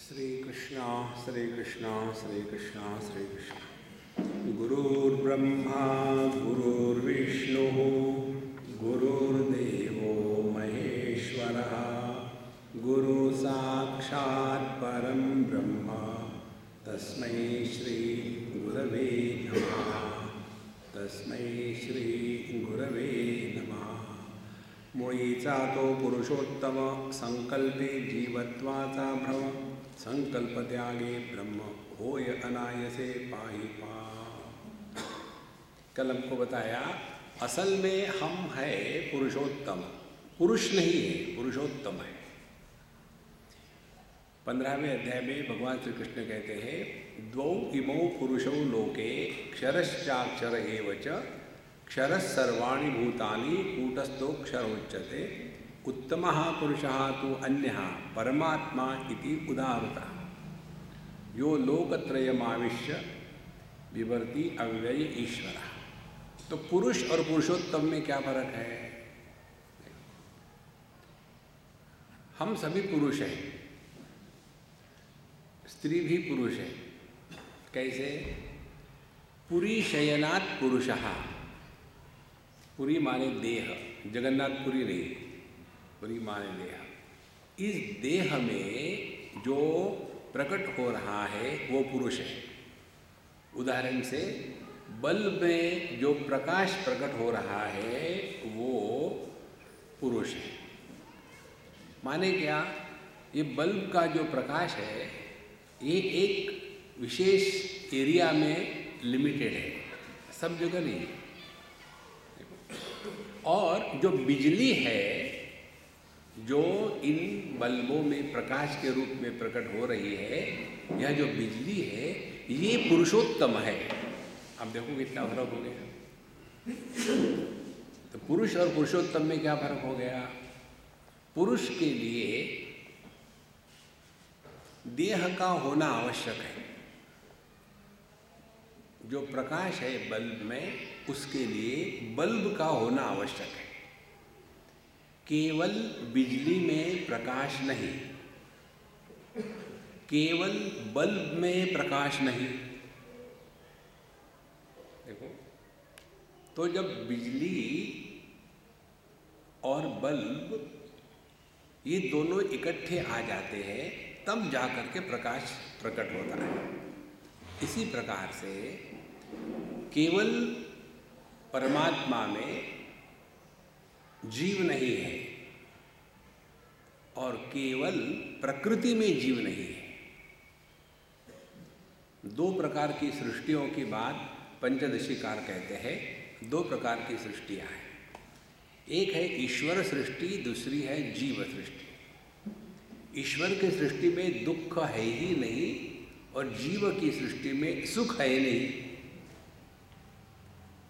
श्री कृष्ण श्री कृष्ण श्री कृष्ण श्री कृष्ण। गुरुर्ब्रह्मा गुरुर्विष्णुः गुरुर्देवो महेश्वरः गुरु साक्षात् परं ब्रह्म तस्मै श्री गुरवे नमः। तस्मै श्री गुरवे नमः। मुळीचा तो पुरुषोत्तम संकल्पे जीवत्वाचा भ्रम संकल्प त्यागे ब्रह्म होय अनायसे पाहि पा। कल हमको बताया असल में हम है पुरुषोत्तम, पुरुष नहीं है, पुरुषोत्तम है। 15वें अध्याय में भगवान श्री कृष्ण कहते हैं द्वौ इमौ पुरुषौ लोके क्षरश्चाक्षर एव च क्षरः सर्वाणि भूतानि कूटस्थोऽक्षर उच्यते उत्तमः पुरुषः तु अन्यः परमात्मा इति उदाहृतः यो लोकत्रयमाविश्य विवर्ति अव्यय ईश्वरः। तो पुरुष और पुरुषोत्तम में क्या फर्क है? हम सभी पुरुष हैं, स्त्री भी पुरुष है। कैसे? पुरी शयनात् पुरुषः। पुरी माने देह, जगन्नाथपुरी नहीं, पुरी माने देह। इस देह में जो प्रकट हो रहा है वो पुरुष है। उदाहरण से बल्ब में जो प्रकाश प्रकट हो रहा है वो पुरुष है। माने क्या? ये बल्ब का जो प्रकाश है ये एक विशेष एरिया में लिमिटेड है, सब जगह नहीं है। और जो बिजली है जो इन बल्बों में प्रकाश के रूप में प्रकट हो रही है, यह जो बिजली है ये पुरुषोत्तम है। अब देखो कितना फर्क हो गया। तो पुरुष और पुरुषोत्तम में क्या फर्क हो गया? पुरुष के लिए देह का होना आवश्यक है। जो प्रकाश है बल्ब में उसके लिए बल्ब का होना आवश्यक है। केवल बिजली में प्रकाश नहीं, केवल बल्ब में प्रकाश नहीं। देखो, तो जब बिजली और बल्ब ये दोनों इकट्ठे आ जाते हैं तब जाकर के प्रकाश प्रकट होता है। इसी प्रकार से केवल परमात्मा में जीव नहीं है और केवल प्रकृति में जीव नहीं है। दो प्रकार की सृष्टियों की बात पंचदशीकार कहते हैं। दो प्रकार की सृष्टियां हैं। एक है ईश्वर सृष्टि, दूसरी है जीव सृष्टि। ईश्वर की सृष्टि में दुख है ही नहीं और जीव की सृष्टि में सुख है नहीं।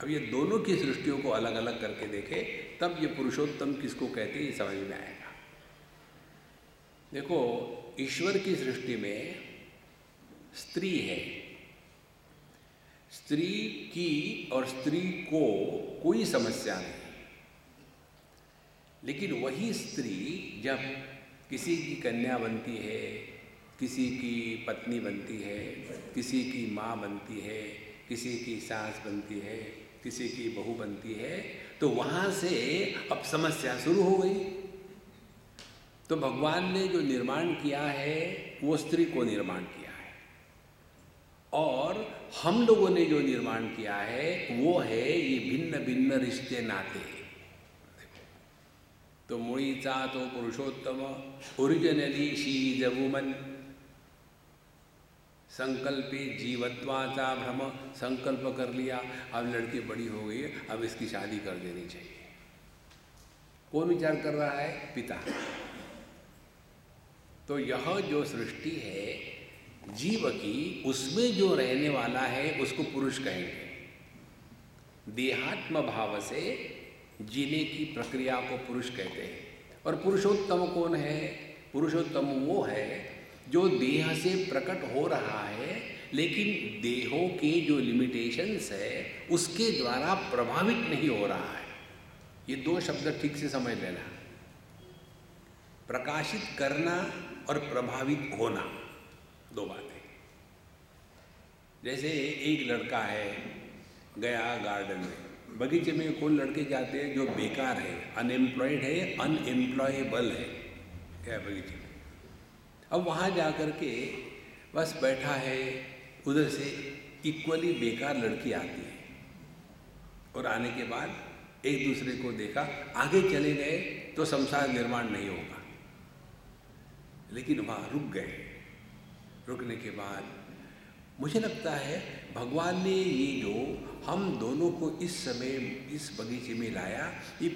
अब ये दोनों की सृष्टियों को अलग अलग करके देखें तब ये पुरुषोत्तम किसको कहते हैं ये समझ में आएगा। देखो, ईश्वर की सृष्टि में स्त्री है। स्त्री की और स्त्री को कोई समस्या नहीं, लेकिन वही स्त्री जब किसी की कन्या बनती है, किसी की पत्नी बनती है, किसी की माँ बनती है, किसी की सास बनती है, किसी की बहू बनती है, तो वहाँ से अब समस्या शुरू हो गई। तो भगवान ने जो निर्माण किया है वो स्त्री को निर्माण किया है और हम लोगों ने जो निर्माण किया है वो है ये भिन्न भिन्न रिश्ते नाते। तो मुळीचा तो पुरुषोत्तम, originally she is a woman, संकल्पे जीवत्वाचा भ्रम, संकल्प कर लिया, अब लड़की बड़ी हो गई, अब इसकी शादी कर देनी चाहिए। कौन विचार कर रहा है? पिता। तो यह जो सृष्टि है जीव की, उसमें जो रहने वाला है उसको पुरुष कहेंगे। देहात्म भाव से जीने की प्रक्रिया को पुरुष कहते हैं। और पुरुषोत्तम कौन है? पुरुषोत्तम वो है जो देह से प्रकट हो रहा है लेकिन देहों के जो लिमिटेशंस है उसके द्वारा प्रभावित नहीं हो रहा है। ये दो शब्द ठीक से समझ लेना। प्रकाशित करना और प्रभावित होना, दो बातें। जैसे एक लड़का है, गया गार्डन में, बगीचे में कोई लड़के जाते हैं जो बेकार है, अनएम्प्लॉयड है, अनएम्प्लॉयबल है क्या बगीचे में। अब वहाँ जा कर के बस बैठा है, उधर से इक्वली बेकार लड़की आती है और आने के बाद एक दूसरे को देखा, आगे चले गए तो संसार निर्माण नहीं होगा, लेकिन वहाँ रुक गए। रुकने के बाद मुझे लगता है भगवान ने ये जो हम दोनों को इस समय इस बगीचे में लाया, ये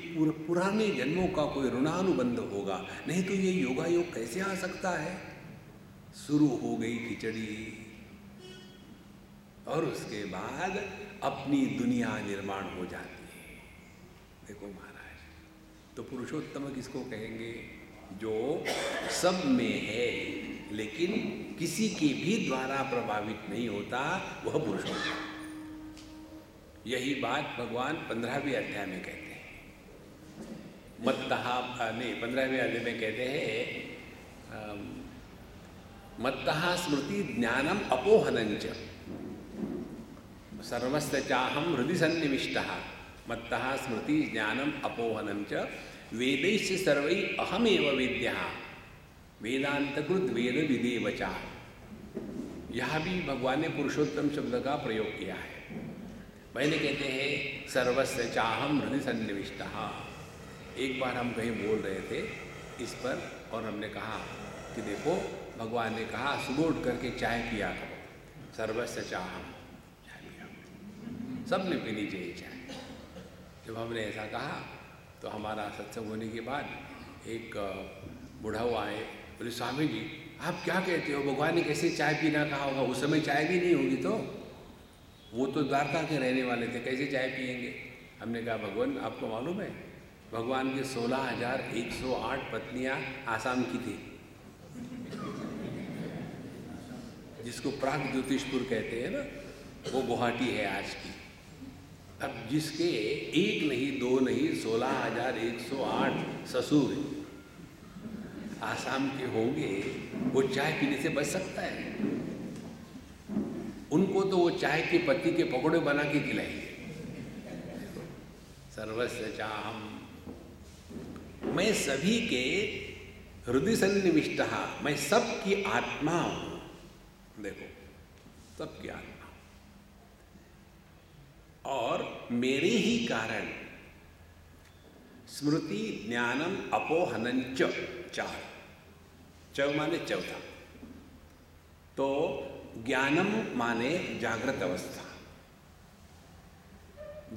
पुराने जन्मों का कोई ऋणानुबंध होगा, नहीं तो ये योगा योग कैसे आ सकता है। शुरू हो गई खिचड़ी और उसके बाद अपनी दुनिया निर्माण हो जाती है। देखो महाराज, तो पुरुषोत्तम किसको कहेंगे? जो सब में है लेकिन किसी के भी द्वारा प्रभावित नहीं होता, वह पुरुषोत्तम। यही बात भगवान 15वें अध्याय में कहते हैं। मत्तः नहीं, 15वें अध्याय में कहते हैं मत्तः स्मृति ज्ञानम अपोहनंच सर्वस्य चाहम हृदि सन्निविष्टः। मत्तः स्मृति ज्ञानम अपोहनम च वेदैश्च सर्वै अहमेव वेद्यः वेदांतकृत वेद विदेव च। यहाँ भी भगवान ने पुरुषोत्तम शब्द का प्रयोग किया है। पहले कहते हैं सर्वस्य चाहम हृदि सन्निविष्टः। एक बार हम कहीं बोल रहे थे इस पर और हमने कहा कि देखो भगवान ने कहा सुबह उठ करके चाय पिया करो, सर्वस्य चाहम, चाय पिया, सब ने पीनी चाहिए चाय। जब हमने ऐसा कहा तो हमारा सत्संग होने के बाद एक बूढ़ा हुआ आए, बोले स्वामी जी आप क्या कहते हो, भगवान ने कैसे चाय पीना कहा होगा, उस समय चाय भी नहीं होगी, तो वो तो द्वारका के रहने वाले थे, कैसे चाय पिएंगे। हमने कहा भगवान आपको मालूम है भगवान की 16,108 पत्नियां आसाम की थी, जिसको प्राग ज्योतिषपुर कहते हैं ना, वो गुवाहाटी है आज की। अब जिसके एक नहीं दो नहीं 16,108 ससुर आसाम के होंगे, वो चाय पीने से बच सकता है? उनको तो वो चाय की पत्ती के पकौड़े बना के खिलाएंगे। सर्वस्य चाहम, मैं सभी के हृदय सन्निविष्टः, मैं सबकी आत्मा हूं। देखो सबकी आत्मा, और मेरे ही कारण स्मृति ज्ञानम अपोहनंच चार, च माने चौथा, तो ज्ञानम माने जागृत अवस्था।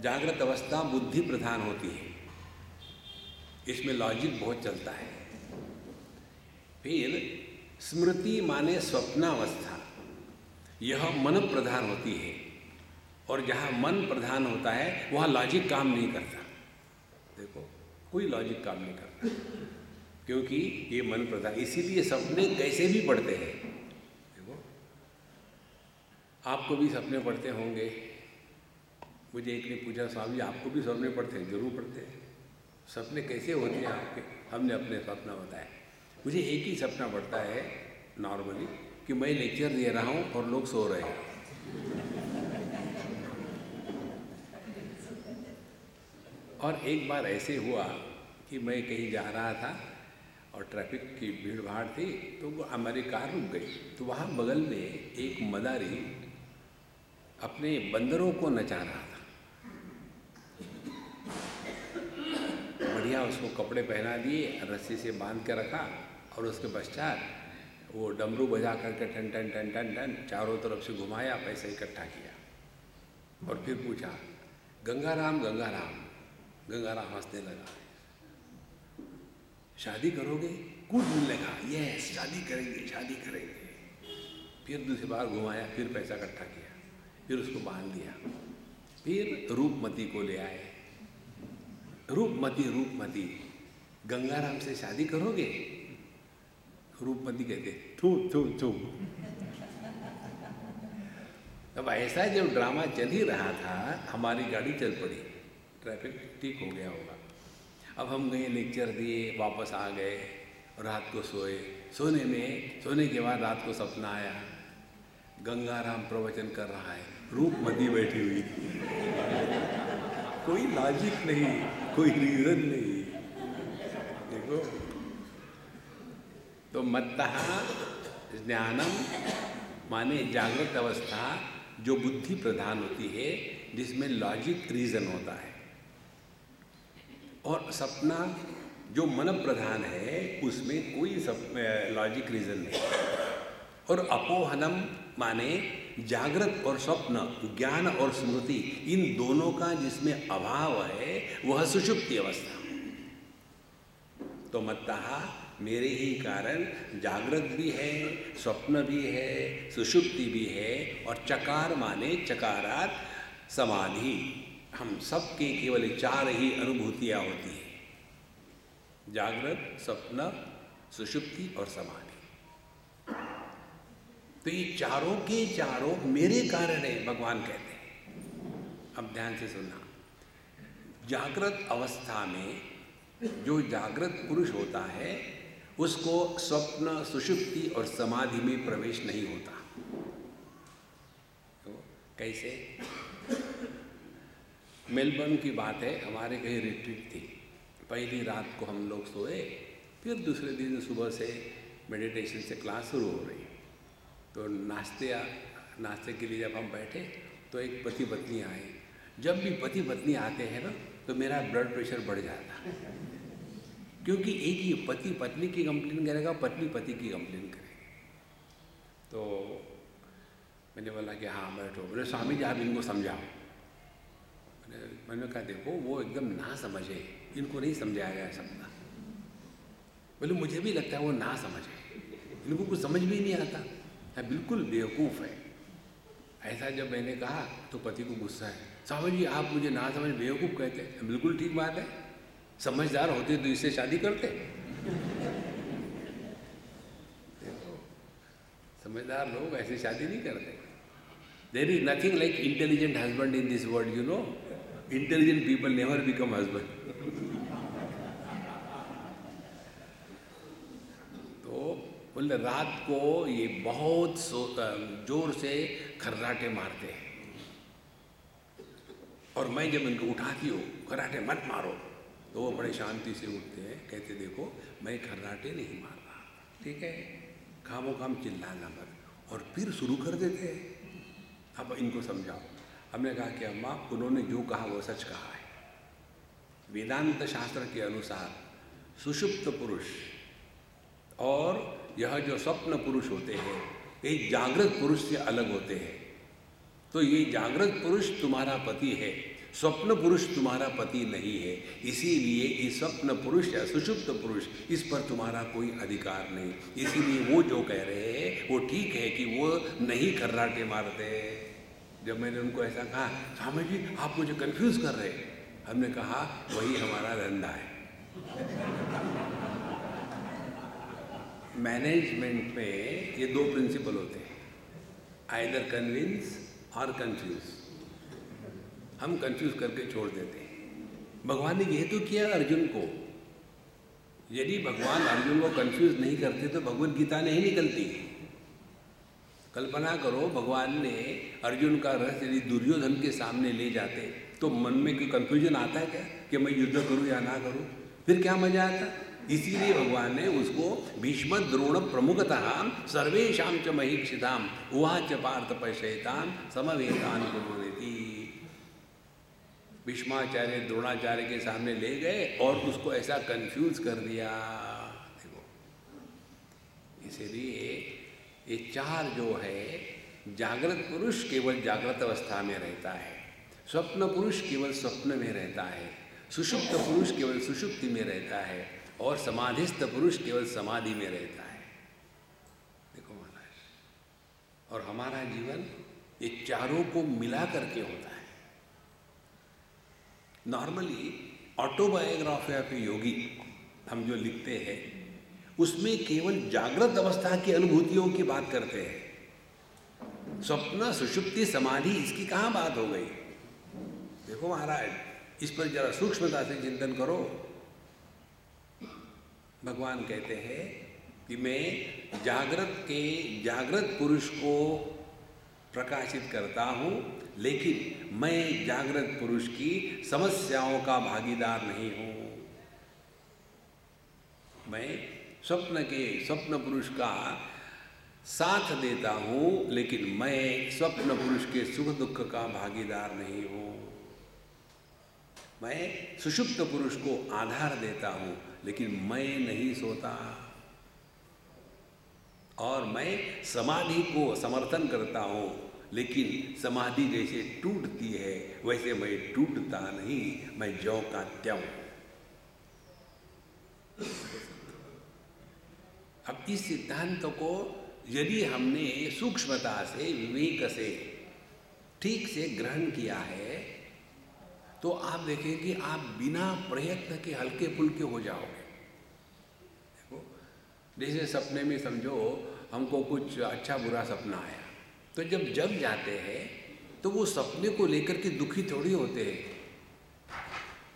जागृत अवस्था बुद्धि प्रधान होती है, इसमें लॉजिक बहुत चलता है। फिर स्मृति माने स्वप्नावस्था, यह मन प्रधान होती है, और जहाँ मन प्रधान होता है वहाँ लॉजिक काम नहीं करता। देखो कोई लॉजिक काम नहीं करता, क्योंकि ये मन प्रधान। इसीलिए सपने कैसे भी पड़ते हैं। देखो आपको भी सपने पड़ते होंगे। मुझे एक ने पूछा स्वामी आपको भी सपने पड़ते हैं? जरूर पड़ते हैं। सपने कैसे होते हैं आपके? हमने अपने सपना बताया। मुझे एक ही सपना पड़ता है नॉर्मली कि मैं लेक्चर दे रहा हूँ और लोग सो रहे हैं। और एक बार ऐसे हुआ कि मैं कहीं जा रहा था और ट्रैफिक की भीड़ भाड़ थी, तो वो हमारी कार रुक गई। तो वहाँ बगल में एक मदारी अपने बंदरों को नचा रहा था। बढ़िया उसको कपड़े पहना दिए, रस्सी से बांध के रखा, और उसके पश्चात वो डमरू बजा करके टन टन टन टन टन चारों तरफ से घुमाया, पैसा इकट्ठा किया और फिर पूछा गंगाराम गंगाराम। गंगाराम हंसने लगा, शादी करोगे? कूद मिलने लगा, यस शादी करेंगे शादी करेंगे। फिर दूसरी बार घुमाया, फिर पैसा इकट्ठा किया, फिर उसको बांध दिया। फिर रूपमती को ले आए। रूपमती रूपमती गंगाराम से शादी करोगे? रूपमती कहते थू थू थू। अब ऐसा जब ड्रामा चल ही रहा था, हमारी गाड़ी चल पड़ी, ट्रैफिक ठीक हो गया होगा। अब हम गए, लेक्चर दिए, वापस आ गए, रात को सोए। सोने के बाद रात को सपना आया, गंगाराम प्रवचन कर रहा है, रूपमती बैठी हुई थी। कोई लॉजिक नहीं, कोई रीजन नहीं। देखो, तो मत्तः ज्ञानम माने जागृत अवस्था जो बुद्धि प्रधान होती है, जिसमें लॉजिक रीजन होता है, और सपना जो मन प्रधान है, उसमें कोई लॉजिक रीजन नहीं। और अपोहनम माने जागृत और स्वप्न, ज्ञान और स्मृति, इन दोनों का जिसमें अभाव है वह सुषुप्ति अवस्था। तो मत्तः मेरे ही कारण जागृत भी है, स्वप्न भी है, सुषुप्ति भी है, और चकार माने चकारात समाधि। हम सबके केवल 4 ही अनुभूतियाँ होती हैं, जागृत, स्वप्न, सुषुप्ति और समाधि। तो ये चारों के चारों मेरे कारण है, भगवान कहते हैं। अब ध्यान से सुनना, जागृत अवस्था में जो जागृत पुरुष होता है उसको स्वप्न, सुषुप्ति और समाधि में प्रवेश नहीं होता। तो कैसे? मेलबर्न की बात है, हमारे कहीं रिट्रीट थी। पहली रात को हम लोग सोए, फिर दूसरे दिन सुबह से मेडिटेशन से क्लास शुरू हो रही। तो नाश्ते के लिए जब हम बैठे तो एक पति पत्नी आए। जब भी पति पत्नी आते हैं ना, तो मेरा ब्लड प्रेशर बढ़ जाता है, क्योंकि एक ही पति पत्नी की कंप्लेन करेगा, पत्नी पति की कंप्लेन करेगी। तो मैंने बोला कि हाँ बैठो। बोले स्वामी जी आप इनको समझाओ। मैंने कहा देखो वो एकदम ना समझे, इनको नहीं समझाया जा सकता। बोले मुझे भी लगता है वो ना समझे, इनको कुछ समझ भी नहीं आता है, बिल्कुल बेवकूफ़ है। ऐसा जब मैंने कहा तो पति को गुस्सा है, स्वामी जी आप मुझे ना समझ बेवकूफ़ कहते हैं। बिल्कुल ठीक बात है, समझदार होते तो इससे शादी करते। समझदार लोग ऐसे शादी नहीं करते। There is nothing like intelligent husband in this world, you know. Intelligent people never become husband. तो बोले रात को ये बहुत जोर से खर्राटे मारते हैं, और मैं जब इनको उठाती हूँ खर्राटे मत मारो, तो वो बड़े शांति से उठते हैं, कहते देखो मैं खर्राटे नहीं मार रहा, ठीक है, खामो खाम चिल्लाना मत, और फिर शुरू कर देते हैं। अब इनको समझाओ। हमने कहा कि अम्मा उन्होंने जो कहा वो सच कहा है। वेदांत शास्त्र के अनुसार सुषुप्त पुरुष और यह जो स्वप्न पुरुष होते हैं, ये जागृत पुरुष से अलग होते हैं। तो ये जागृत पुरुष तुम्हारा पति है, स्वप्न पुरुष तुम्हारा पति नहीं है। इसीलिए ये स्वप्न पुरुष या सुषुप्त पुरुष, इस पर तुम्हारा कोई अधिकार नहीं। इसीलिए वो जो कह रहे हैं वो ठीक है कि वो नहीं खर्राटे मारते। जब मैंने उनको ऐसा कहा, स्वामी जी आप मुझे कंफ्यूज कर रहे हैं, हमने कहा वही हमारा धंधा है। मैनेजमेंट में ये 2 प्रिंसिपल होते हैं, आइदर कन्विंस और कंफ्यूज। हम कंफ्यूज करके छोड़ देते हैं। भगवान ने यह तो किया अर्जुन को। यदि भगवान अर्जुन को कंफ्यूज नहीं करते तो भगवद गीता नहीं निकलती। कल्पना करो भगवान ने अर्जुन का रथ यदि दुर्योधन के सामने ले जाते तो मन में कोई कंफ्यूजन आता है क्या कि मैं युद्ध करूं या ना करूं? फिर क्या मजा आता? इसीलिए भगवान ने उसको भीष्म द्रोण प्रमुखतः सर्वेशां च महीक्षिताम उवाच पार्थ पश्येताम समवेतान कुर्वन्ति। भीष्माचार्य द्रोणाचार्य के सामने ले गए और उसको ऐसा कंफ्यूज कर दिया। देखो, इसीलिए ये 4 जो है, जागृत पुरुष केवल जागृत अवस्था में रहता है, स्वप्न पुरुष केवल स्वप्न में रहता है, सुषुप्त पुरुष केवल सुषुप्ति में रहता है, और समाधिस्थ पुरुष केवल समाधि में रहता है। देखो महाराज, और हमारा जीवन ये चारों को मिला करके होता है। नॉर्मली ऑटोबायोग्राफी ऑफ योगी हम जो लिखते हैं उसमें केवल जागृत अवस्था की अनुभूतियों की बात करते हैं। स्वप्न, सुषुप्ति, समाधि, इसकी कहाँ बात हो गई? देखो महाराज, इस पर जरा सूक्ष्मता से चिंतन करो। भगवान कहते हैं कि मैं जागृत पुरुष को प्रकाशित करता हूँ, लेकिन मैं जागृत पुरुष की समस्याओं का भागीदार नहीं हूँ। मैं स्वप्न पुरुष का साथ देता हूँ, लेकिन मैं स्वप्न पुरुष के सुख दुख का भागीदार नहीं हूँ। मैं सुषुप्त पुरुष को आधार देता हूँ, लेकिन मैं नहीं सोता। और मैं समाधि को समर्थन करता हूँ, लेकिन समाधि जैसे टूटती है वैसे मैं टूटता नहीं, मैं ज्यों का त्यों। अब इस सिद्धांत को यदि हमने सूक्ष्मता से, विवेक से ठीक से ग्रहण किया है, तो आप देखें कि आप बिना प्रयत्न के हल्के फुल्के हो जाओगे। देखो, जैसे सपने में समझो हमको कुछ अच्छा बुरा सपना आया, तो जब जग जाते हैं तो वो सपने को लेकर के दुखी थोड़ी होते हैं।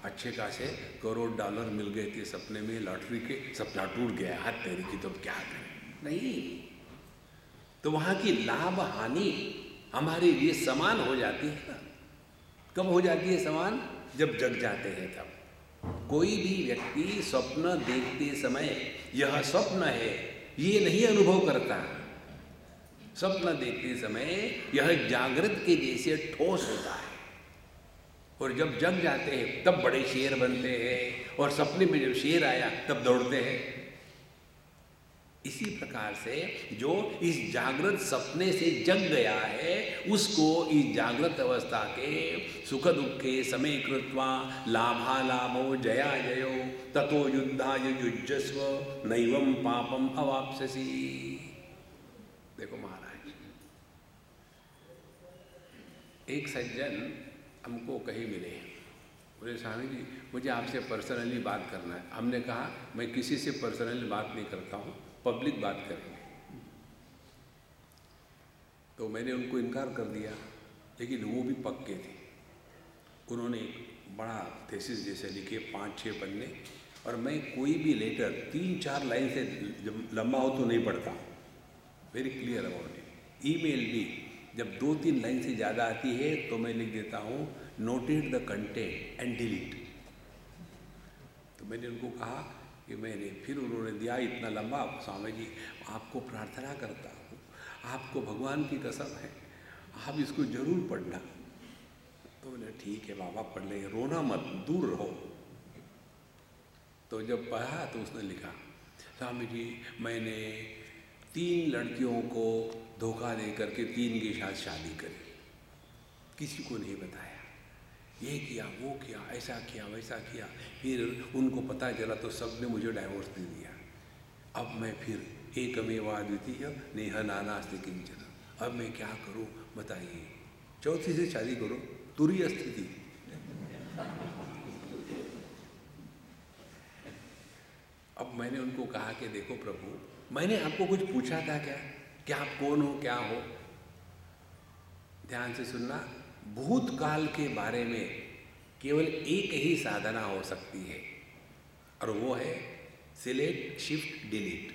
अच्छे खासे करोड़ डॉलर मिल गए थे सपने में, लॉटरी के, सपना टूट गया, हाथ तेरी की, तो क्या करें? नहीं, तो वहाँ की लाभ हानि हमारे लिए समान हो जाती है ना। कब हो जाती है समान? जब जग जाते हैं तब। कोई भी व्यक्ति स्वप्न देखते समय यह स्वप्न है ये नहीं अनुभव करता। स्वप्न देखते समय यह जागृत के जैसे ठोस होता है, और जब जग जाते हैं तब बड़े शेर बनते हैं, और सपने में जब शेर आया तब दौड़ते हैं। इसी प्रकार से जो इस जागृत सपने से जग गया है, उसको इस जागृत अवस्था के सुख दुखे समय कृत्वा लाभालाभो जया जयो ततो युद्धाय युज्यस्व नैवं पापम अवाप्स्यसि। देखो महाराज, एक सज्जन हमको कहीं मिले, बोले स्वामी जी मुझे आपसे पर्सनली बात करना है। हमने कहा मैं किसी से पर्सनली बात नहीं करता हूँ, पब्लिक बात करेंगे। तो मैंने उनको इनकार कर दिया, लेकिन वो भी पक्के थे। उन्होंने एक बड़ा थीसिस जैसे लिखे 5-6 पन्ने, और मैं कोई भी लेटर 3-4 लाइन से जब लंबा हो तो नहीं पढ़ता, very clear about it. Email भी जब 2-3 लाइन से ज़्यादा आती है तो मैं लिख देता हूँ noted the content and delete. तो मैंने उनको कहा कि मैंने, फिर उन्होंने दिया इतना लंबा, स्वामी जी आपको प्रार्थना करता हूँ, आपको भगवान की कसम है आप इसको जरूर पढ़ना। तो मैंने ठीक है बाबा पढ़ लेंगे, रोना मत, दूर रहो। तो जब पढ़ा तो उसने लिखा, स्वामी जी मैंने 3 लड़कियों को धोखा दे करके 3 के साथ शादी करी, किसी को नहीं बताया, ये किया वो किया, ऐसा किया वैसा किया। फिर उनको पता चला तो सब ने मुझे डाइवोर्स दे दिया। अब मैं फिर एकमेवाद्वितीय नेह नानास्ति किंचन, अब मैं क्या करूं बताइए? चौथी से शादी करो, तुरीय स्थिति। अब मैंने उनको कहा कि देखो प्रभु, मैंने आपको कुछ पूछा था क्या? क्या आप कौन हो, क्या हो? ध्यान से सुनना, भूतकाल के बारे में केवल एक ही साधना हो सकती है, और वो है सिलेक्ट शिफ्ट डिलीट।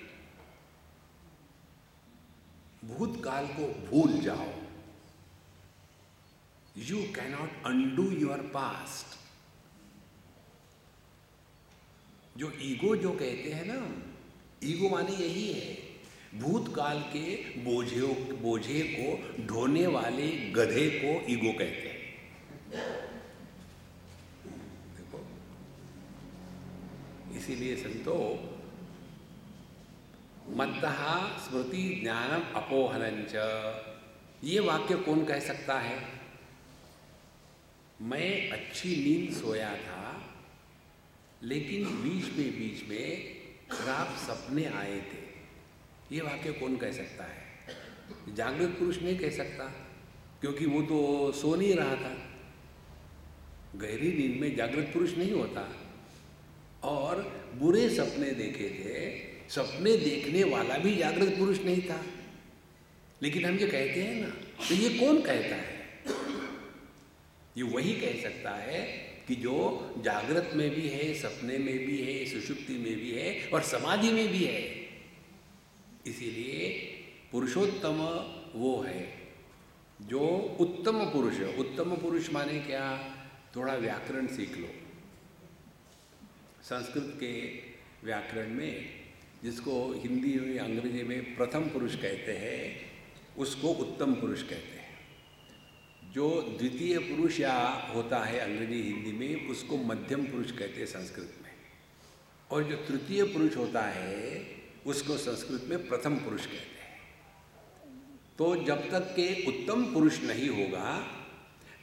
भूतकाल को भूल जाओ। You cannot undo your past. जो ईगो जो कहते हैं ना, ईगो माने यही है, भूतकाल के बोझे को ढोने वाले गधे को ईगो कहते हैं। देखो, इसीलिए संतो मत्तः स्मृति ज्ञानम अपोहनंच, ये वाक्य कौन कह सकता है? मैं अच्छी नींद सोया था, लेकिन बीच में खराब सपने आए थे। ये वाक्य कौन कह सकता है? जागृत पुरुष नहीं कह सकता, क्योंकि वो तो सो नहीं रहा था। गहरी नींद में जागृत पुरुष नहीं होता। और बुरे सपने देखे थे, सपने देखने वाला भी जागृत पुरुष नहीं था। लेकिन हम ये कहते हैं ना, तो ये कौन कहता है? ये वही कह सकता है कि जो जागृत में भी है, सपने में भी है, सुषुप्ति में भी है और समाधि में भी है। इसीलिए पुरुषोत्तम वो है जो उत्तम पुरुष है। उत्तम पुरुष माने क्या? थोड़ा व्याकरण सीख लो। संस्कृत के व्याकरण में जिसको हिंदी में अंग्रेजी में प्रथम पुरुष कहते हैं, उसको उत्तम पुरुष कहते हैं। जो द्वितीय पुरुष या होता है अंग्रेजी हिंदी में, उसको मध्यम पुरुष कहते हैं संस्कृत में। और जो तृतीय पुरुष होता है उसको संस्कृत में प्रथम पुरुष कहते हैं। तो जब तक के उत्तम पुरुष नहीं होगा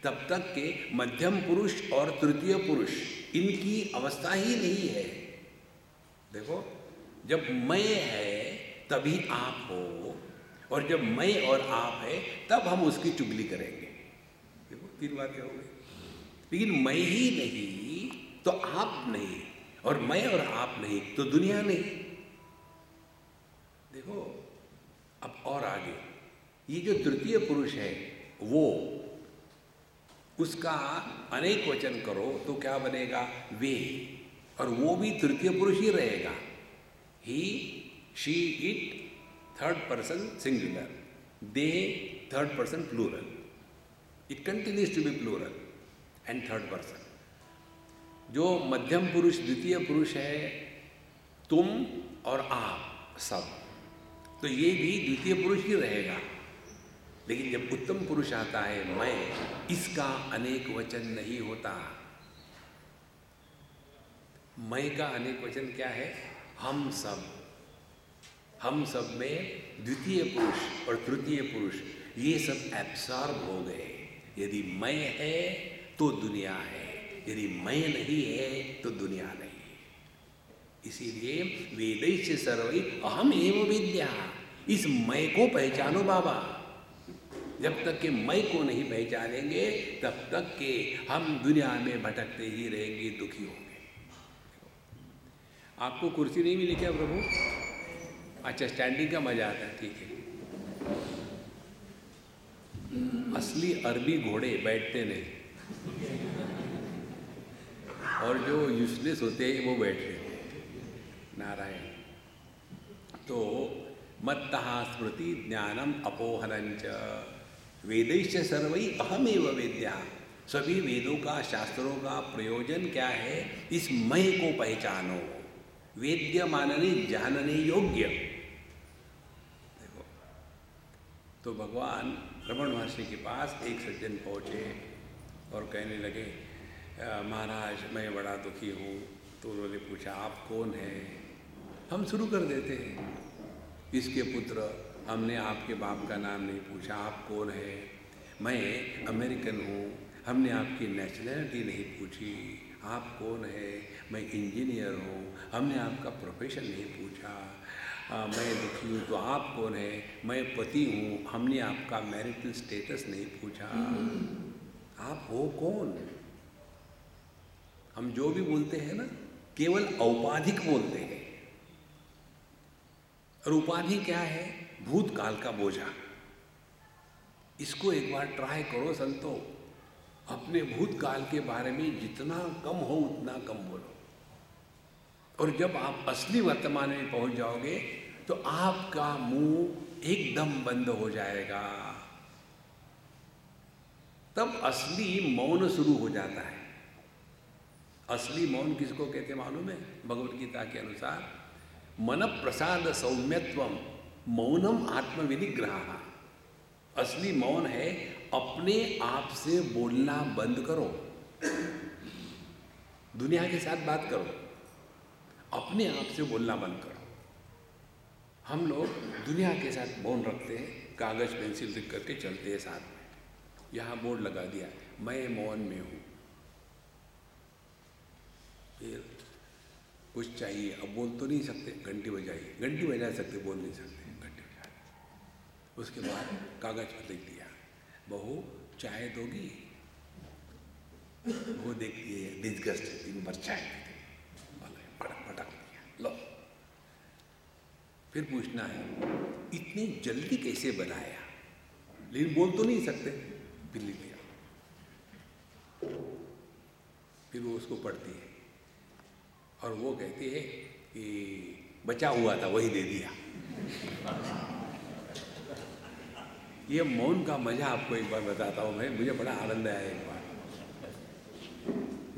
तब तक के मध्यम पुरुष और तृतीय पुरुष इनकी अवस्था ही नहीं है। देखो, जब मैं है तभी आप हो, और जब मैं और आप है तब हम उसकी चुगली करेंगे। देखो, तीन बातें हो गई। लेकिन मैं ही नहीं तो आप नहीं, और मैं और आप नहीं तो दुनिया नहीं। देखो, अब और आगे ये जो तृतीय पुरुष है वो, उसका अनेक वचन करो तो क्या बनेगा? वे। और वो भी तृतीय पुरुष ही रहेगा। He, she, it third person singular, they third person plural. It continues to be plural and third person. जो मध्यम पुरुष द्वितीय पुरुष है तुम और आप सब, तो ये भी द्वितीय पुरुष ही रहेगा। लेकिन जब उत्तम पुरुष आता है मैं, इसका अनेक वचन नहीं होता। मैं का अनेक वचन क्या है? हम सब। हम सब में द्वितीय पुरुष और तृतीय पुरुष ये सब एब्सॉर्ब हो गए। यदि मैं है तो दुनिया है, यदि मैं नहीं है तो दुनिया नहीं। इसीलिए वेदैश्च सर्वै अहम एव विद्या। इस मैं को पहचानो बाबा। जब तक के मैं को नहीं पहचानेंगे तब तक के हम दुनिया में भटकते ही रहेंगे, दुखी होंगे। आपको कुर्सी नहीं मिली क्या प्रभु? अच्छा, स्टैंडिंग का मजा आता है, ठीक है। असली अरबी घोड़े बैठते नहीं, और जो यूजलेस होते हैं वो बैठते हैं। नारायण। तो मत्तः स्मृति ज्ञानम अपोहनंच वेदैश्च सर्वै अहमेव वेद्या। सभी वेदों का, शास्त्रों का प्रयोजन क्या है? इस मैं को पहचानो। वेद्य मानने जानने योग्य। देखो, तो भगवान रमण महर्षि के पास एक सज्जन पहुँचे और कहने लगे, महाराज मैं बड़ा दुखी हूँ। तो उन्होंने पूछा, आप कौन हैं? हम शुरू कर देते हैं, इसके पुत्र। हमने आपके बाप का नाम नहीं पूछा, आप कौन हैं? मैं अमेरिकन हूँ। हमने आपकी नेशनैलिटी नहीं पूछी, आप कौन है? मैं इंजीनियर हूँ। हमने आपका प्रोफेशन नहीं पूछा। मैं दुखी हूँ, तो आप कौन है? मैं पति हूँ। हमने आपका मैरिटल स्टेटस नहीं पूछा। आप हो कौन? हम जो भी बोलते हैं ना, केवल औपाधिक बोलते हैं। और उपाधि क्या है? भूतकाल का बोझा। इसको एक बार ट्राई करो संतो। अपने भूतकाल के बारे में जितना कम हो उतना कम बोलो। और जब आप असली वर्तमान में पहुंच जाओगे तो आपका मुंह एकदम बंद हो जाएगा। तब असली मौन शुरू हो जाता है। असली मौन किसको कहते मालूम है? भगवत गीता के अनुसार मन प्रसाद सौम्यत्वम मौनम आत्मविनिग्रह। असली मौन है अपने आप से बोलना बंद करो। दुनिया के साथ बात करो, अपने आप से बोलना बंद करो। हम लोग दुनिया के साथ मौन रखते हैं, कागज पेंसिल लिख करके चलते हैं साथ में। यहाँ बोर्ड लगा दिया, मैं मौन में हूँ। फिर कुछ चाहिए, अब बोल तो नहीं सकते, घंटी बजाइए। घंटी बजा सकते, बोल नहीं सकते, घंटी बजा। उसके बाद कागज पर लिख दिया, बहू चाय दोगी? वो देखती है डिस्गस्ट, दिन भर चाय पटक दिया, लो। फिर पूछना है इतनी जल्दी कैसे बनाया? लेकिन बोल तो नहीं सकते, फिर लिख दिया। फिर वो उसको पढ़ती है और वो कहती है कि बचा हुआ था वही दे दिया। ये मौन का मजा आपको एक बार बताता हूँ मैं, मुझे बड़ा आनंद आया। एक बार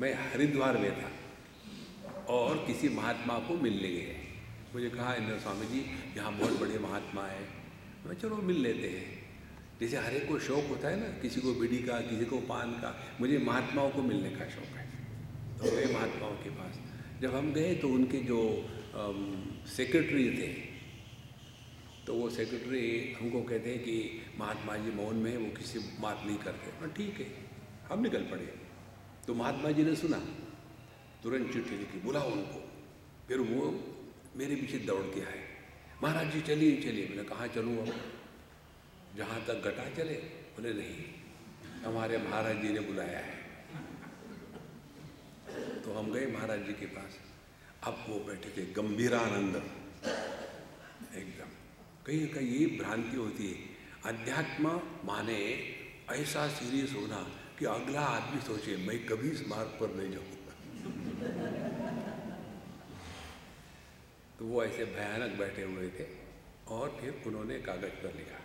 मैं हरिद्वार में था और किसी महात्मा को मिलने गए। मुझे कहा इंद्र स्वामी जी यहाँ बहुत बड़े महात्मा है। मैं चलो मिल लेते हैं। जैसे हर एक को शौक होता है ना, किसी को बीड़ी का, किसी को पान का, मुझे महात्माओं को मिलने का शौक है। तो गए महात्माओं के पास। जब हम गए तो उनके जो सेक्रेटरी थे, तो वो सेक्रेटरी हमको कहते हैं कि महात्मा जी मौन में, वो किसी बात नहीं करते। हाँ ठीक है, हम निकल पड़े। तो महात्मा जी ने सुना, तुरंत चिट्ठी लिखी, बुलाओ उनको। फिर वो मेरे पीछे दौड़ के आए, महाराज जी चलिए चलिए। मैंने कहा चलूँ अब, जहाँ तक घटा चले। बोले नहीं, हमारे महाराज जी ने बुलाया है। तो हम गए महाराज जी के पास। अब वो बैठे थे गंभीरानंद एकदम। कहीं कहीं ये भ्रांति होती है, अध्यात्म माने ऐसा सीरियस होना कि अगला आदमी सोचे मैं कभी इस मार्ग पर नहीं जाऊंगा। तो वो ऐसे भयानक बैठे हुए थे और फिर उन्होंने कागज पर लिखा,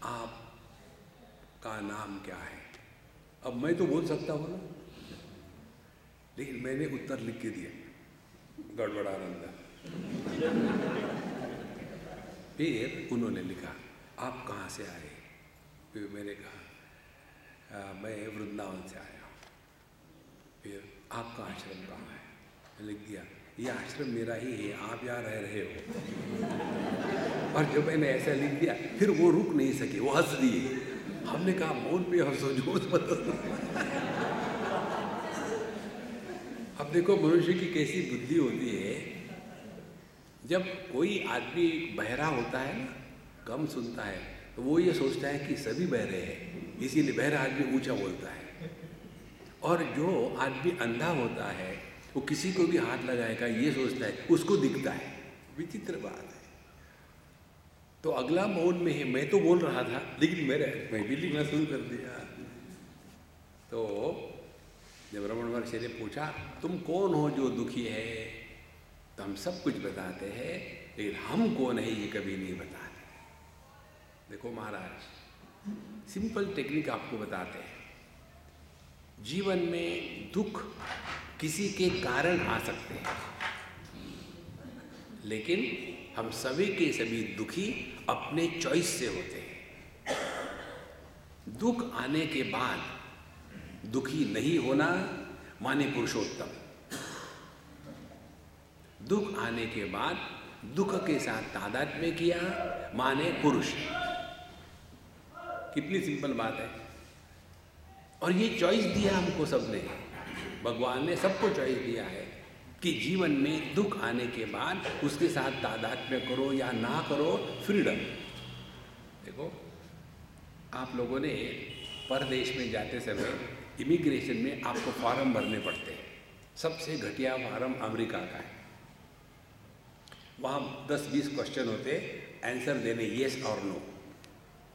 आपका नाम क्या है। अब मैं तो बोल सकता हूँ ना, लेकिन मैंने उत्तर लिख के दिया, गड़बड़ानंद। फिर उन्होंने लिखा, आप कहाँ से आए। फिर मैंने कहा मैं वृंदावन से आया हूँ। फिर आपका आश्रम कहाँ है। मैंने लिख दिया, ये आश्रम मेरा ही है, आप यहाँ रह रहे हो। और जब मैंने ऐसा लिख दिया, फिर वो रुक नहीं सके, वो हंस दिए। हमने कहा मौन पे हंसो, जोश मत हंसो। अब देखो मनुष्य की कैसी बुद्धि होती है। जब कोई आदमी बहरा होता है ना, कम सुनता है, तो वो ये सोचता है कि सभी बहरे हैं, इसीलिए बहरा आदमी ऊंचा बोलता है। और जो आदमी अंधा होता है वो किसी को भी हाथ लगाएगा ये सोचता है उसको दिखता है। विचित्र बात है। तो अगला मौन में है, मैं तो बोल रहा था लेकिन मैं भी लिखना शुरू कर दिया। तो जब रमण महर्षि ने पूछा तुम कौन हो जो दुखी है, तो हम सब कुछ बताते हैं, लेकिन हम कौन है ये कभी नहीं बताते। देखो महाराज, सिंपल टेक्निक आपको बताते हैं। जीवन में दुख किसी के कारण आ सकते हैं, लेकिन हम सभी के सभी दुखी अपने चॉइस से होते हैं। दुख आने के बाद दुखी नहीं होना माने पुरुषोत्तम। दुख आने के बाद दुख के साथ तादात्म्य किया माने पुरुष। कितनी सिंपल बात है। और ये चॉइस दिया हमको सबने, भगवान ने सबको चॉइस दिया है कि जीवन में दुख आने के बाद उसके साथ तादात्म्य करो या ना करो, फ्रीडम। देखो आप लोगों ने परदेश में जाते समय इमिग्रेशन में आपको फॉर्म भरने पड़ते हैं। सबसे घटिया फॉर्म अमेरिका का है। वहाँ 10-20 क्वेश्चन होते, आंसर देने येस और नो।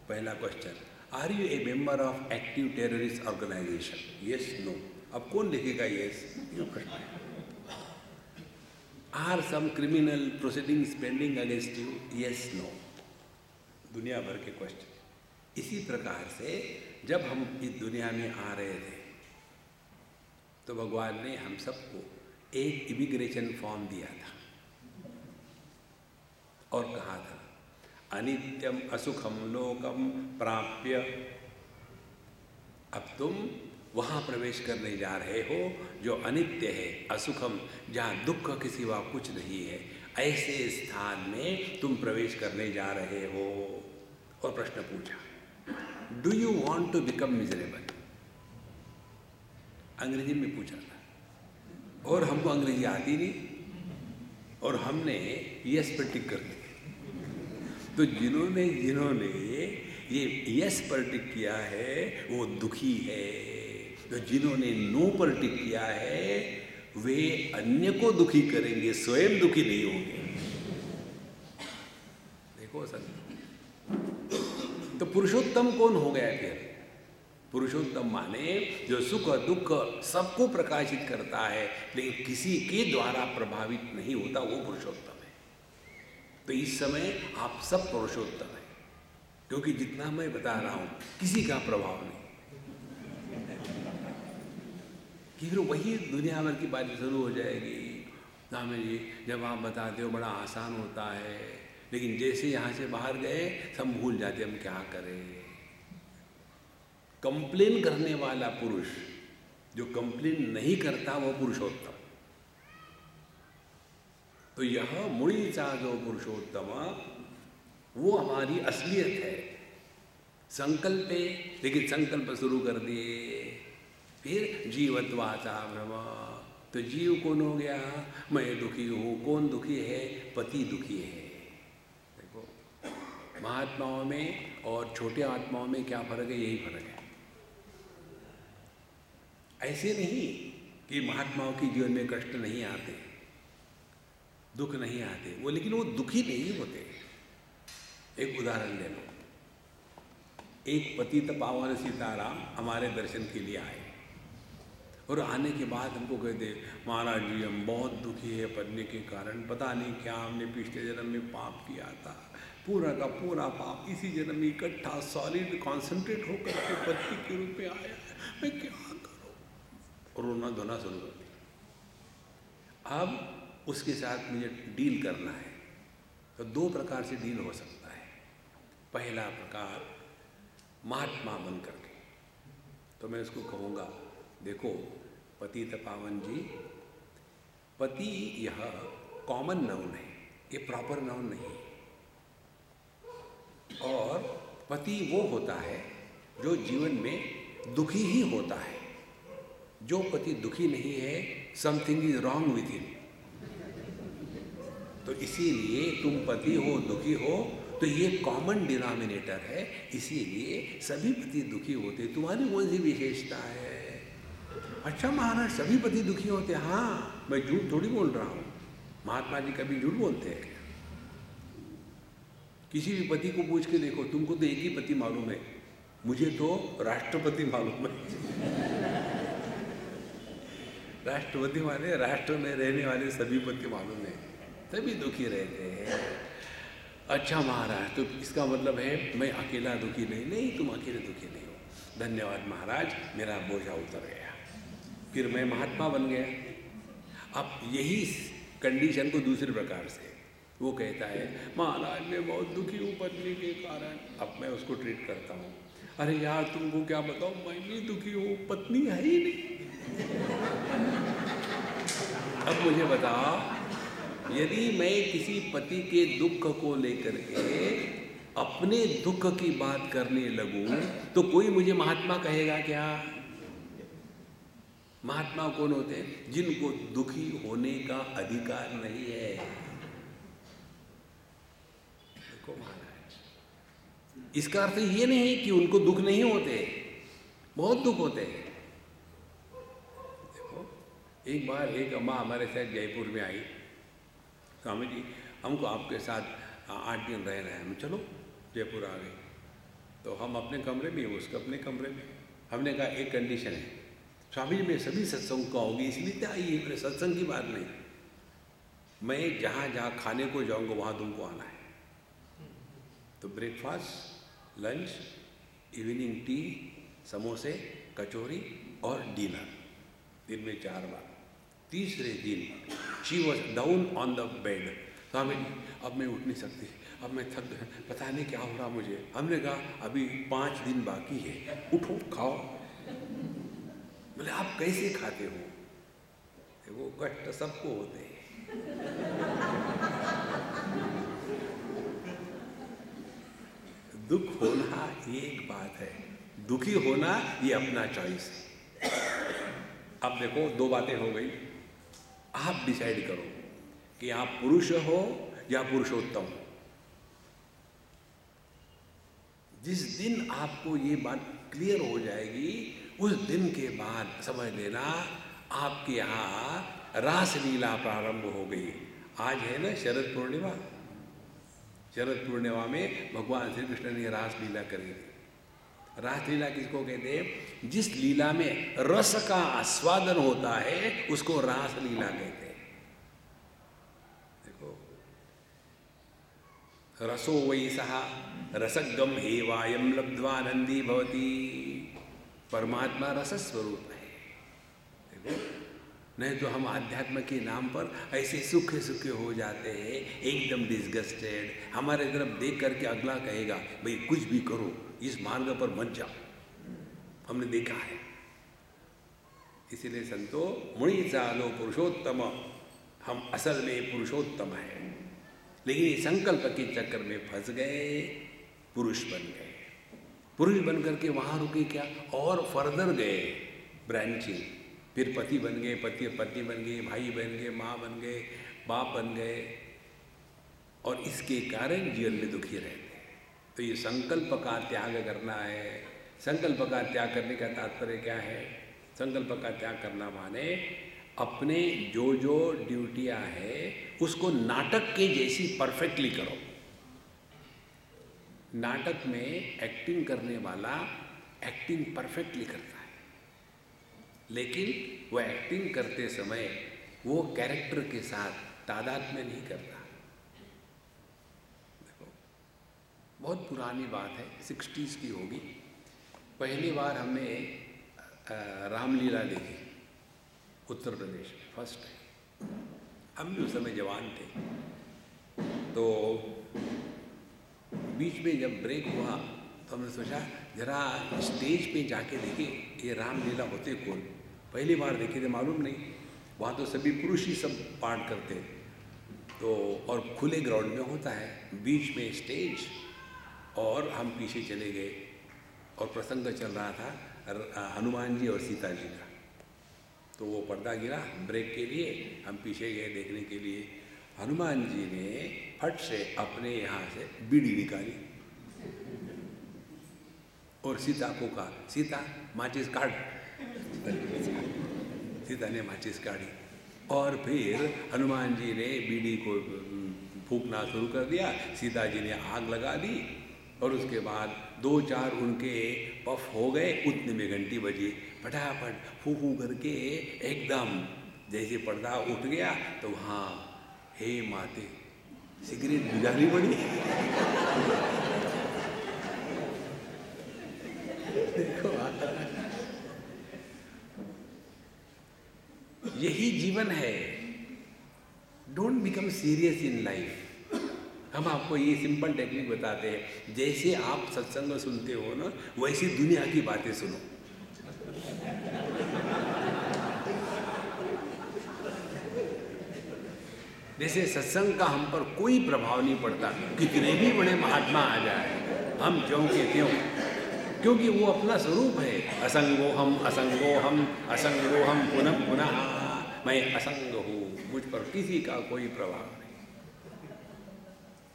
पहला question, are you a member of active terrorist organisation, yes no. अब कौन लिखेगा येस, ये प्रश्न है। Are some criminal proceedings pending against you, yes no. दुनिया भर के क्वेश्चन। इसी प्रकार से जब हम इस दुनिया में आ रहे थे तो भगवान ने हम सबको एक इमिग्रेशन फॉर्म दिया था और कहा था, अनित्यम असुखम लोकम प्राप्य। अब तुम वहाँ प्रवेश करने जा रहे हो जो अनित्य है, असुखम, जहाँ दुख के सिवा कुछ नहीं है, ऐसे स्थान में तुम प्रवेश करने जा रहे हो। और प्रश्न पूछा, do you want to become miserable. अंग्रेजी में पूछा था और हमको अंग्रेजी आती नहीं और हमने यस पर टिक कर दी। तो जिन्होंने ये यस पर टिक किया है वो दुखी है, तो जिन्होंने नो पर टिक किया है वे अन्य को दुखी करेंगे, स्वयं दुखी नहीं होंगे। देखो सर, तो पुरुषोत्तम कौन हो गया फिर? पुरुषोत्तम माने जो सुख दुख सबको प्रकाशित करता है लेकिन किसी के द्वारा प्रभावित नहीं होता, वो पुरुषोत्तम है। तो इस समय आप सब पुरुषोत्तम हैं, क्योंकि जितना मैं बता रहा हूं किसी का प्रभाव नहीं, कि फिर वही दुनिया भर की बात शुरू हो जाएगी। स्वामी जी जब आप बताते हो बड़ा आसान होता है, लेकिन जैसे यहाँ से बाहर गए सब भूल जाते हम क्या करें। कंप्लेन करने वाला पुरुष, जो कंप्लेन नहीं करता वो पुरुषोत्तम। तो यह मुड़ीचा जो पुरुषोत्तम वो हमारी असलियत है। संकल्प है, लेकिन संकल्प शुरू कर दिए, फिर जीवत्वाचा भ्रम। तो जीव कौन हो गया? मैं दुखी हूँ। कौन दुखी है? पति दुखी है। देखो महात्माओं में और छोटे आत्माओं में क्या फर्क है? यही फर्क है। ऐसे नहीं कि महात्माओं के जीवन में कष्ट नहीं आते, दुख नहीं आते वो, लेकिन वो दुखी नहीं होते। एक उदाहरण ले लो। एक पतित पावन सीताराम हमारे दर्शन के लिए आए और आने के बाद हमको कहते महाराज जी हम बहुत दुखी है पत्नी के कारण, पता नहीं क्या हमने पिछले जन्म में पाप किया था, पूरा का पूरा पाप इसी जन्म में इकट्ठा सॉलिड कॉन्सेंट्रेट होकर के पत्नी के रूप में आया है, मैं क्या करूं? और रोना धोना शुरू कर दिया। अब उसके साथ मुझे डील करना है, तो दो प्रकार से डील हो सकता है। पहला प्रकार महात्मा बन करके, तो मैं उसको कहूँगा देखो पतित पावन जी, पति यह कॉमन नाउन है, ये प्रॉपर नाउन नहीं है। और पति वो होता है जो जीवन में दुखी ही होता है। जो पति दुखी नहीं है, something is wrong with him. तो इसीलिए तुम पति हो, दुखी हो, तो ये कॉमन डिनोमिनेटर है, इसीलिए सभी पति दुखी होते। तुम्हारी कौन सी विशेषता है? अच्छा महाराज सभी पति दुखी होते? हाँ, मैं झूठ थोड़ी बोल रहा हूँ। महात्मा जी कभी झूठ बोलते हैं? किसी भी पति को पूछ के देखो, तुमको तो एक ही पति मालूम है, मुझे तो राष्ट्रपति मालूम है। राष्ट्रपति माने राष्ट्र में रहने वाले सभी पति मालूम है, सभी दुखी रहते हैं। अच्छा महाराज, तो इसका मतलब है मैं अकेला दुखी नहीं? नहीं, तुम अकेले दुखी नहीं हो। धन्यवाद महाराज, मेरा बोझा उतर गया, फिर मैं महात्मा बन गया। अब यही कंडीशन को दूसरे प्रकार से वो कहता है महाराज मैं बहुत दुखी हूँ पत्नी के कारण। अब मैं उसको ट्रीट करता हूँ, अरे यार तुमको क्या बताऊँ, मैं भी दुखी हूँ, पत्नी है ही नहीं। अब मुझे बताओ, यदि मैं किसी पति के दुख को लेकर के अपने दुख की बात करने लगूं, तो कोई मुझे महात्मा कहेगा क्या? महात्मा कौन होते हैं? जिनको दुखी होने का अधिकार नहीं है। देखो महाराज, इसका अर्थ ये नहीं कि उनको दुख नहीं होते, बहुत दुख होते हैं। देखो एक बार एक अम्मा हमारे साथ जयपुर में आई, स्वामी जी हमको आपके साथ 8 दिन रह रहे हैं, हम चलो जयपुर आ गए। तो हम अपने कमरे में, उसका अपने कमरे में। हमने कहा एक कंडीशन है, स्वामी जी मैं सभी सत्संग को आऊँगी, इसलिए तो आई है, मेरे सत्संग की बात नहीं, मैं जहाँ जहाँ खाने को जाऊँगा वहाँ तुमको आना है। तो ब्रेकफास्ट, लंच, इवनिंग टी, समोसे, कचौरी और डिनर, दिन में 4 बार। तीसरे दिन she was down on the bed, Swami ji अब मैं उठ नहीं सकती, अब मैं थक गई, पता नहीं क्या हो रहा मुझे। हमने कहा अभी 5 दिन बाकी है, उठो खाओ। बोले आप कैसे खाते हो? वो कष्ट सबको होते हैं। दुख होना एक बात है, दुखी होना ये अपना चॉइस है। अब देखो 2 बातें हो गई, आप डिसाइड करो कि आप पुरुष हो या पुरुषोत्तम हो। जिस दिन आपको ये बात क्लियर हो जाएगी, उस दिन के बाद समझ लेना आपके यहाँ रासलीला प्रारंभ हो गई। आज है ना शरद पूर्णिमा, शरद पूर्णिमा में भगवान श्री कृष्ण ने रासलीला करी। रासलीला किसको कहते हैं? जिस लीला में रस का आस्वादन होता है उसको रासलीला कहते हैं। देखो रसो वै सः रसगम हेवायम लब्ध्वानंदी भवति। परमात्मा रस स्वरूप है। देखो, नहीं तो हम अध्यात्म के नाम पर ऐसे सूखे सूखे हो जाते हैं, एकदम डिस्गस्टेड। हमारे तरफ देख करके अगला कहेगा भाई कुछ भी करो, इस मार्ग पर मत जाओ। हमने देखा है। इसीलिए संतो मुनि चालो पुरुषोत्तम, हम असल में पुरुषोत्तम है, लेकिन ये संकल्प के चक्कर में फंस गए, पुरुष बन गए। पुरुष बन करके वहाँ रुके क्या, और फर्दर गए ब्रांचिंग। फिर पति बन गए, पत्नी बन गए, भाई बन गए, माँ बन गए, बाप बन गए, और इसके कारण जीवन में दुखी रहते हैं। तो ये संकल्प का त्याग करना है। संकल्प का त्याग करने का तात्पर्य क्या है? संकल्प का त्याग करना माने अपने जो जो ड्यूटियाँ है उसको नाटक के जैसी परफेक्टली करो। नाटक में एक्टिंग करने वाला एक्टिंग परफेक्टली करता है, लेकिन वो एक्टिंग करते समय वो कैरेक्टर के साथ तादात्म्य नहीं करता। देखो, बहुत पुरानी बात है, 60s की होगी। पहली बार हमने रामलीला देखी उत्तर प्रदेश में, फर्स्ट टाइम। हम भी उस समय जवान थे, तो बीच में जब ब्रेक हुआ तो हमने सोचा जरा स्टेज पे जाके देखिए ये रामलीला होते कौन। पहली बार देखे थे, मालूम नहीं। वहाँ तो सभी पुरुष ही सब पार्ट करते, तो और खुले ग्राउंड में होता है, बीच में स्टेज, और हम पीछे चले गए और प्रसंग चल रहा था हनुमान जी और सीता जी का। तो वो पर्दा गिरा ब्रेक के लिए, हम पीछे गए देखने के लिए। हनुमान जी ने फट से अपने यहाँ से बीड़ी निकाली और सीता को कहा, सीता माचिस काट। सीता ने माचिस काटी और फिर हनुमान जी ने बीड़ी को फूंकना शुरू कर दिया। सीता जी ने आग लगा दी और उसके बाद 2-4 उनके पफ हो गए। उतने में घंटी बजी, फटाफट फू फू करके एकदम जैसे पर्दा उठ गया तो वहाँ हे माते सिगरेट बुझानी पड़ी। देखो, यही जीवन है। Don't become serious in life. हम आपको ये सिंपल टेक्निक बताते हैं, जैसे आप सत्संग सुनते हो ना, वैसी दुनिया की बातें सुनो। जैसे सत्संग का हम पर कोई प्रभाव नहीं पड़ता, कितने भी बड़े महात्मा आ जाए, हम ज्यों के त्यों, क्योंकि वो अपना स्वरूप है। असंगोहम असंगोहम असंगोहम पुनः पुनः, मैं असंग हूँ, मुझ पर किसी का कोई प्रभाव नहीं।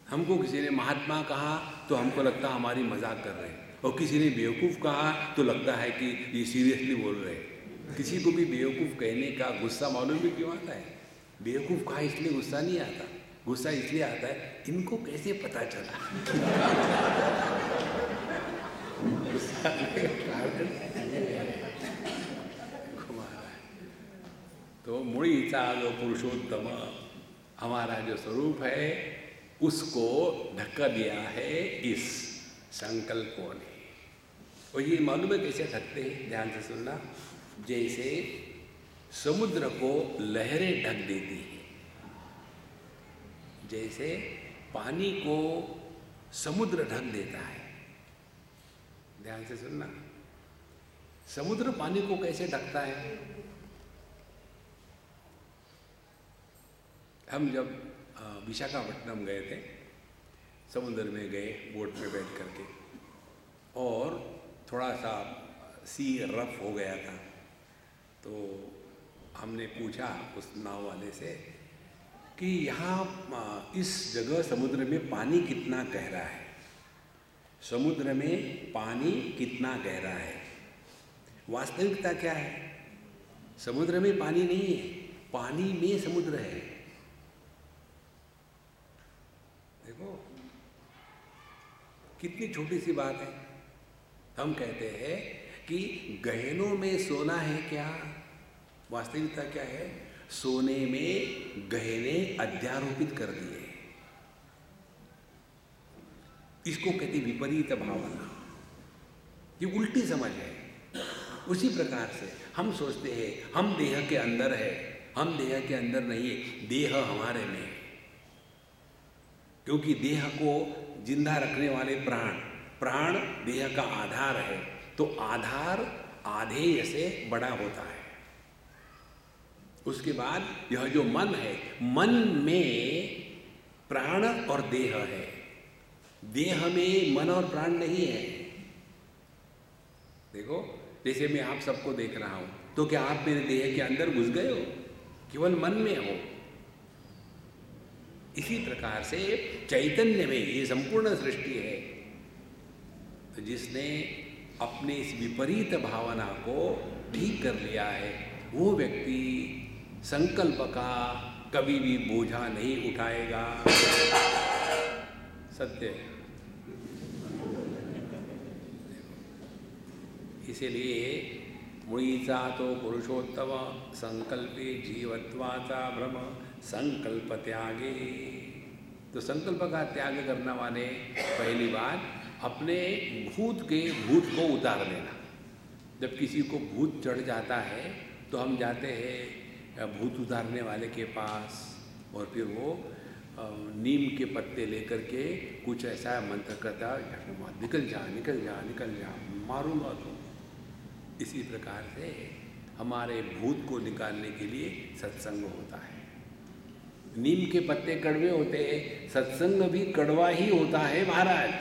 हमको किसी ने महात्मा कहा तो हमको लगता हमारी मजाक कर रहे हैं, और किसी ने बेवकूफ़ कहा तो लगता है कि ये सीरियसली बोल रहे हैं। किसी को भी बेवकूफ़ कहने का गुस्सा मालूम भी क्यों आता है? बेवकूफ़ कहा इसलिए गुस्सा नहीं आता, गुस्सा इसलिए आता है इनको कैसे पता चला। गुस्सा तो मुड़ी चालो पुरुषोत्तम, हमारा जो स्वरूप है उसको ढका दिया है इस संकल्पों ने। और ये मालूम है कैसे ढकते हैं? ध्यान से सुनना। जैसे समुद्र को लहरें ढक देती हैं, जैसे पानी को समुद्र ढक देता है। ध्यान से सुनना। समुद्र पानी को कैसे ढकता है? हम जब विशाखापट्टनम गए थे, समुद्र में गए बोट में बैठ करके, और थोड़ा सा सी रफ हो गया था, तो हमने पूछा उस नाव वाले से कि यहाँ इस जगह समुद्र में पानी कितना गहरा है? समुद्र में पानी कितना गहरा है? वास्तविकता क्या है? समुद्र में पानी नहीं है, पानी में समुद्र है। देखो कितनी छोटी सी बात है। हम कहते हैं कि गहनों में सोना है क्या? वास्तविकता क्या है? सोने में गहने अध्यारोपित कर दिए। इसको कहते विपरीत भावना, ये उल्टी समझ है। उसी प्रकार से हम सोचते हैं हम देह के अंदर है, हम देह के अंदर नहीं है, देह हमारे में है। क्योंकि देह को जिंदा रखने वाले प्राण, प्राण देह का आधार है, तो आधार आधेय से बड़ा होता है। उसके बाद यह जो मन है, मन में प्राण और देह है, देह में मन और प्राण नहीं है। देखो, जैसे मैं आप सबको देख रहा हूं, तो क्या आप मेरे देह के अंदर घुस गए हो? केवल मन में हो। इसी प्रकार से चैतन्य में ये संपूर्ण सृष्टि है। तो जिसने अपने इस विपरीत भावना को ठीक कर लिया है, वो व्यक्ति संकल्प का कभी भी बोझा नहीं उठाएगा। सत्य है। इसीलिए मुळीचा तो पुरुषोत्तम संकल्पे जीवत्वाचा भ्रम संकल्प त्यागे। तो संकल्प का त्याग करना माने पहली बात अपने भूत को उतार देना। जब किसी को भूत चढ़ जाता है तो हम जाते हैं भूत उतारने वाले के पास, और फिर वो नीम के पत्ते लेकर के कुछ ऐसा मंत्र करता, निकल जा निकल जा निकल जा, मारूंगा तो। इसी प्रकार से हमारे भूत को निकालने के लिए सत्संग होता है। नीम के पत्ते कड़वे होते हैं, सत्संग भी कड़वा ही होता है महाराज।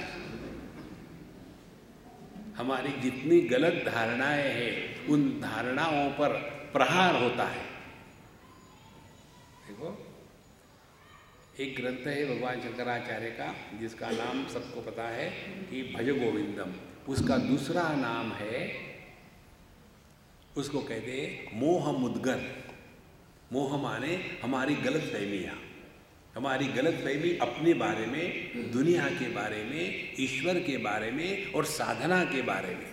हमारी जितनी गलत धारणाएं हैं उन धारणाओं पर प्रहार होता है। देखो, एक ग्रंथ है भगवान शंकराचार्य का जिसका नाम सबको पता है कि भज गोविंदम। उसका दूसरा नाम है, उसको कहते हैं मोह मुद्गर। मोह माने हमारी गलत फहमियाँ, हमारी गलत फहमी अपने बारे में, दुनिया के बारे में, ईश्वर के बारे में और साधना के बारे में।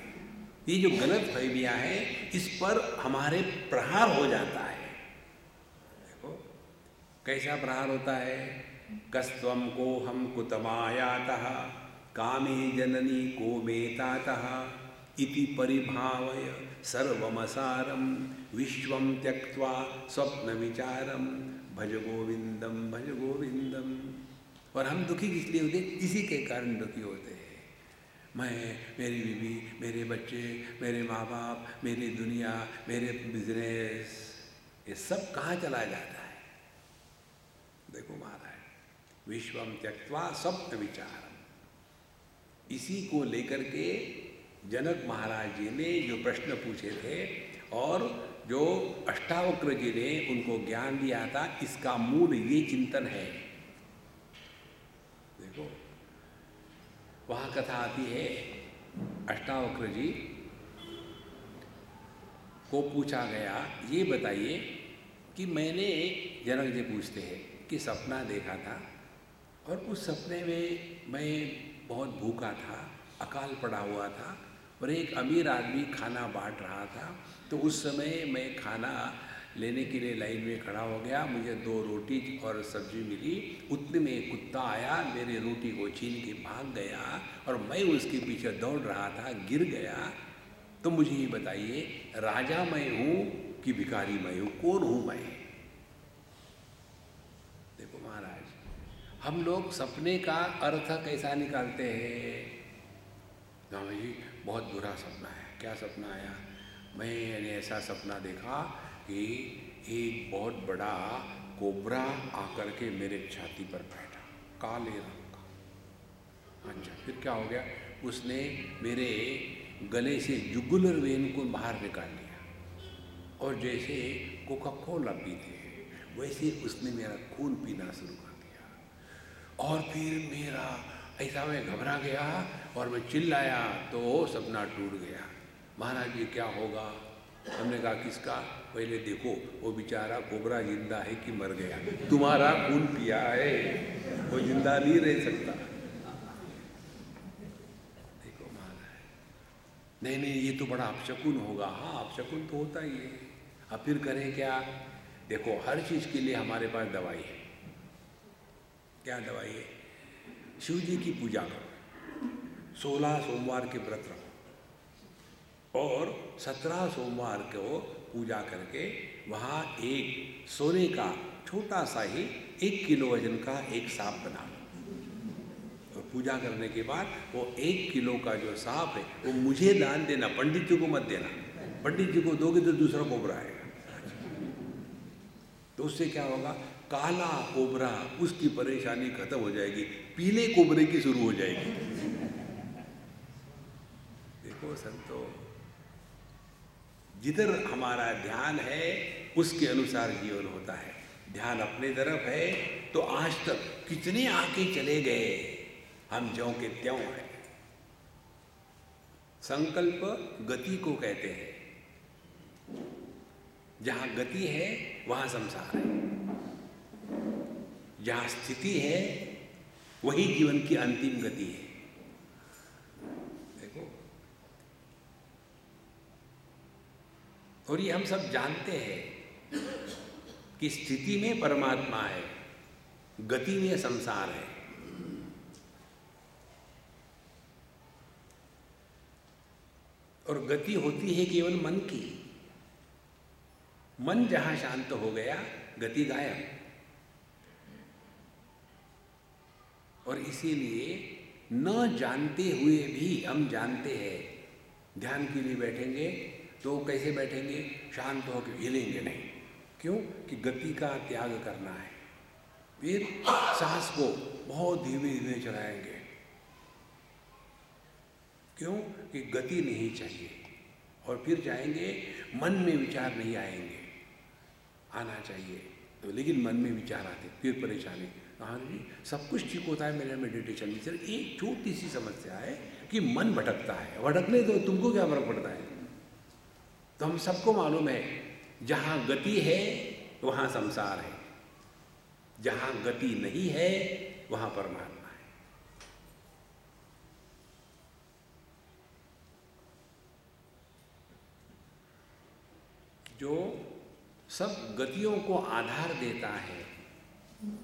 ये जो गलत फहमियाँ हैं इस पर हमारे प्रहार हो जाता है। देखो कैसा प्रहार होता है। कस्त्वं को हम कुतमायातः कामे जननी को मेतातः इति परिभावय सर्वमसारम विश्वम त्यक्त्वा स्वप्न विचारम भज गोविंदम भज गोविंदम। और हम दुखी किस लिए होते? इसी के कारण दुखी होते हैं। मैं, मेरी बीवी, मेरे बच्चे, मेरे माँ बाप, मेरी दुनिया, मेरे बिजनेस, ये सब कहाँ चला जाता है? देखो महाराज, विश्वम त्यक्त्वा स्वप्न विचारम, इसी को लेकर के जनक महाराज जी ने जो प्रश्न पूछे थे और जो अष्टावक्र जी ने उनको ज्ञान दिया था, इसका मूल ये चिंतन है। देखो वहाँ कथा आती है, अष्टावक्र जी को पूछा गया, ये बताइए कि मैंने, जनक जी पूछते हैं कि सपना देखा था और उस सपने में मैं बहुत भूखा था, अकाल पड़ा हुआ था और एक अमीर आदमी खाना बांट रहा था। तो उस समय मैं खाना लेने के लिए लाइन में खड़ा हो गया, मुझे 2 रोटी और सब्जी मिली। उतने में एक कुत्ता आया, मेरी रोटी को छीन के भाग गया और मैं उसके पीछे दौड़ रहा था, गिर गया। तो मुझे ये बताइए, राजा मैं हूँ कि भिखारी मैं हूँ? कौन हूँ मैं? देखो महाराज, हम लोग सपने का अर्थ कैसा निकालते हैं? गाँव जी बहुत बुरा सपना है। क्या सपना आया? मैंने ऐसा सपना देखा कि एक बहुत बड़ा कोबरा आकर के मेरे छाती पर बैठा, काले रंग का। अच्छा, फिर क्या हो गया? उसने मेरे गले से जुगुलर वेन को बाहर निकाल लिया और जैसे कोका कोला पीते हैं वैसे उसने मेरा खून पीना शुरू कर दिया। और फिर मेरा ऐसा, मैं घबरा गया और मैं चिल्लाया तो सपना टूट गया। महाराज ये क्या होगा? हमने कहा किसका? पहले देखो वो बेचारा कोबरा जिंदा है कि मर गया? तुम्हारा खून पिया है, वो जिंदा नहीं रह सकता। देखो महाराज, नहीं नहीं ये तो बड़ा अपशकुन होगा। हाँ अपशकुन तो होता ही है। अब फिर करें क्या? देखो हर चीज़ के लिए हमारे पास दवाई है। क्या दवाई है? शिव जी की पूजा करो, 16 सोमवार के व्रत रखो और 17 सोमवार को पूजा करके वहाँ एक सोने का छोटा सा ही 1 किलो वजन का एक सांप बना लो। और पूजा करने के बाद वो 1 किलो का जो सांप है वो मुझे दान देना, पंडित जी को मत देना। पंडित जी को दोगे तो दूसरा कोबरा आएगा। तो उससे क्या होगा, काला कोबरा उसकी परेशानी खत्म हो जाएगी, पीले कोबरे की शुरू हो जाएगी। देखो संतो, जिधर हमारा ध्यान है उसके अनुसार जीवन होता है। ध्यान अपने तरफ है तो आज तक कितने आके चले गए, हम ज्यों के त्यों हैं। संकल्प गति को कहते हैं। जहां गति है वहां संसार है, जहां स्थिति है वही जीवन की अंतिम गति है। देखो, और ये हम सब जानते हैं कि स्थिति में परमात्मा है, गति में संसार है। और गति होती है केवल मन की। मन जहां शांत हो गया, गति गायब। और इसीलिए न जानते हुए भी हम जानते हैं, ध्यान के लिए बैठेंगे तो कैसे बैठेंगे, शांत होकर हिलेंगे नहीं। क्यों? कि गति का त्याग करना है। फिर सांस को बहुत धीमे धीमे चलाएंगे। क्यों? कि गति नहीं चाहिए। और फिर जाएंगे, मन में विचार नहीं आएंगे, आना चाहिए तो, लेकिन मन में विचार आते, फिर परेशानी। हाँ जी, सब कुछ ठीक होता है मेरा मेडिटेशन में, सिर्फ एक छोटी सी समस्या है कि मन भटकता है। भटकने तो तुमको क्या फर्क पड़ता है? तो हम सबको मालूम है, जहाँ गति है वहाँ संसार है, जहाँ गति नहीं है वहाँ परमात्मा है। जो सब गतियों को आधार देता है,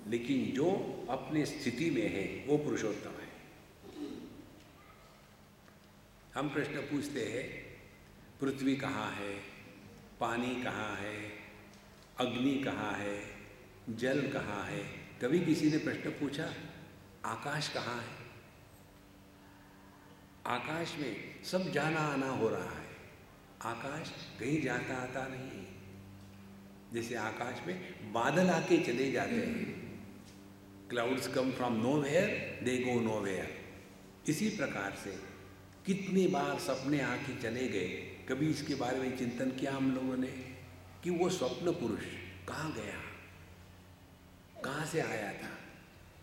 लेकिन जो अपनी स्थिति में है वो पुरुषोत्तम है। हम प्रश्न पूछते हैं, पृथ्वी कहाँ है, पानी कहाँ है, अग्नि कहाँ है, जल कहाँ है? कभी किसी ने प्रश्न पूछा आकाश कहाँ है? आकाश में सब जाना आना हो रहा है, आकाश कहीं जाता आता नहीं है। जैसे आकाश में बादल आके चले जाते हैं, clouds come from nowhere, they go nowhere. इसी प्रकार से कितनी बार सपने आके चले गए, कभी इसके बारे में चिंतन किया हम लोगों ने कि वो स्वप्न पुरुष कहाँ गया, कहाँ से आया था?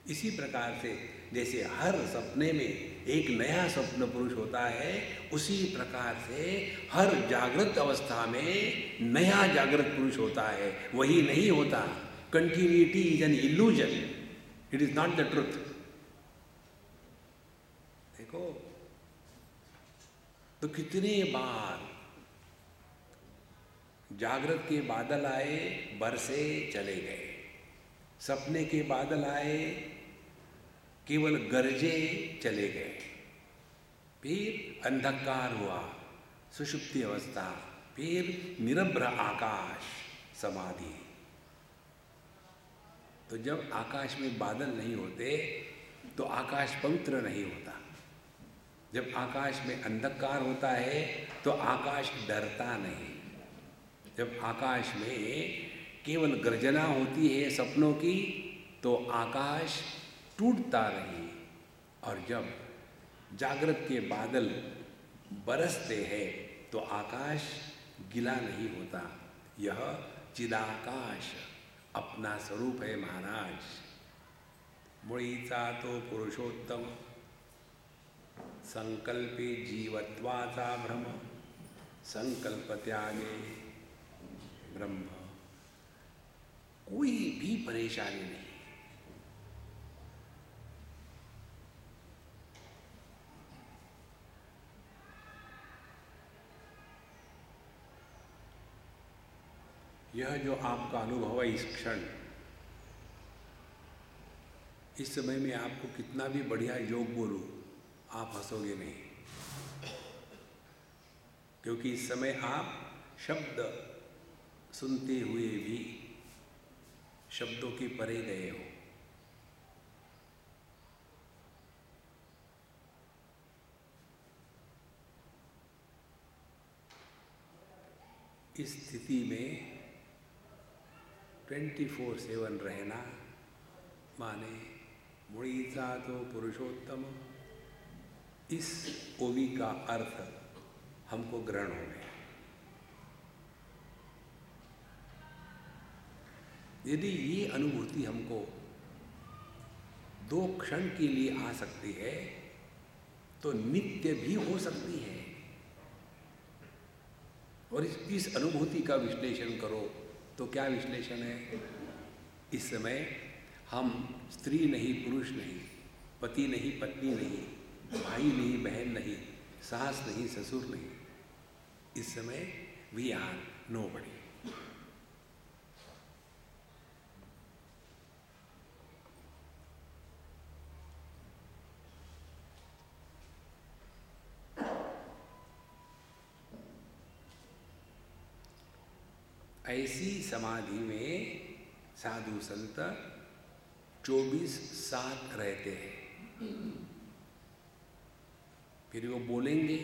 इसी प्रकार से जैसे हर सपने में एक नया स्वप्न पुरुष होता है, उसी प्रकार से हर जागृत अवस्था में नया जागृत पुरुष होता है। वही नहीं होता। Continuity is an illusion, it is not the truth. देखो, तो कितने बार जागृत के बादल आए, बरसे, चले गए। सपने के बादल आए, केवल गरजे, चले गए। फिर अंधकार हुआ, सुषुप्ति अवस्था, फिर निरभ्र आकाश, समाधि। तो जब आकाश में बादल नहीं होते तो आकाश पवित्र नहीं होता। जब आकाश में अंधकार होता है तो आकाश डरता नहीं। जब आकाश में केवल गर्जना होती है सपनों की तो आकाश टूटता नहीं। और जब जागृत के बादल बरसते हैं तो आकाश गिला नहीं होता। यह चिदाकाश अपना स्वरूप है महाराज। मुळीचा तो पुरुषोत्तम, संकल्पे जीवत्वाचा भ्रम, संकल्प त्यागे ब्रह्म। कोई भी परेशानी नहीं। यह जो आपका अनुभव है इस क्षण, इस समय में आपको कितना भी बढ़िया योग बोलूं, आप हंसोगे नहीं, क्योंकि इस समय आप शब्द सुनते हुए भी शब्दों के परे गए हो। इस स्थिति में 24/7 रहना माने मुड़ीचा तो पुरुषोत्तम, इस ओवी का अर्थ हमको ग्रहण हो गया। यदि ये अनुभूति हमको 2 क्षण के लिए आ सकती है तो नित्य भी हो सकती है। और इस अनुभूति का विश्लेषण करो तो क्या विश्लेषण है? इस समय हम स्त्री नहीं, पुरुष नहीं, पति नहीं, पत्नी नहीं, भाई नहीं, बहन नहीं, सास नहीं, ससुर नहीं। इस समय वी आर नोबडी। ऐसी समाधि में साधु संत 24/7 रहते हैं। फिर वो बोलेंगे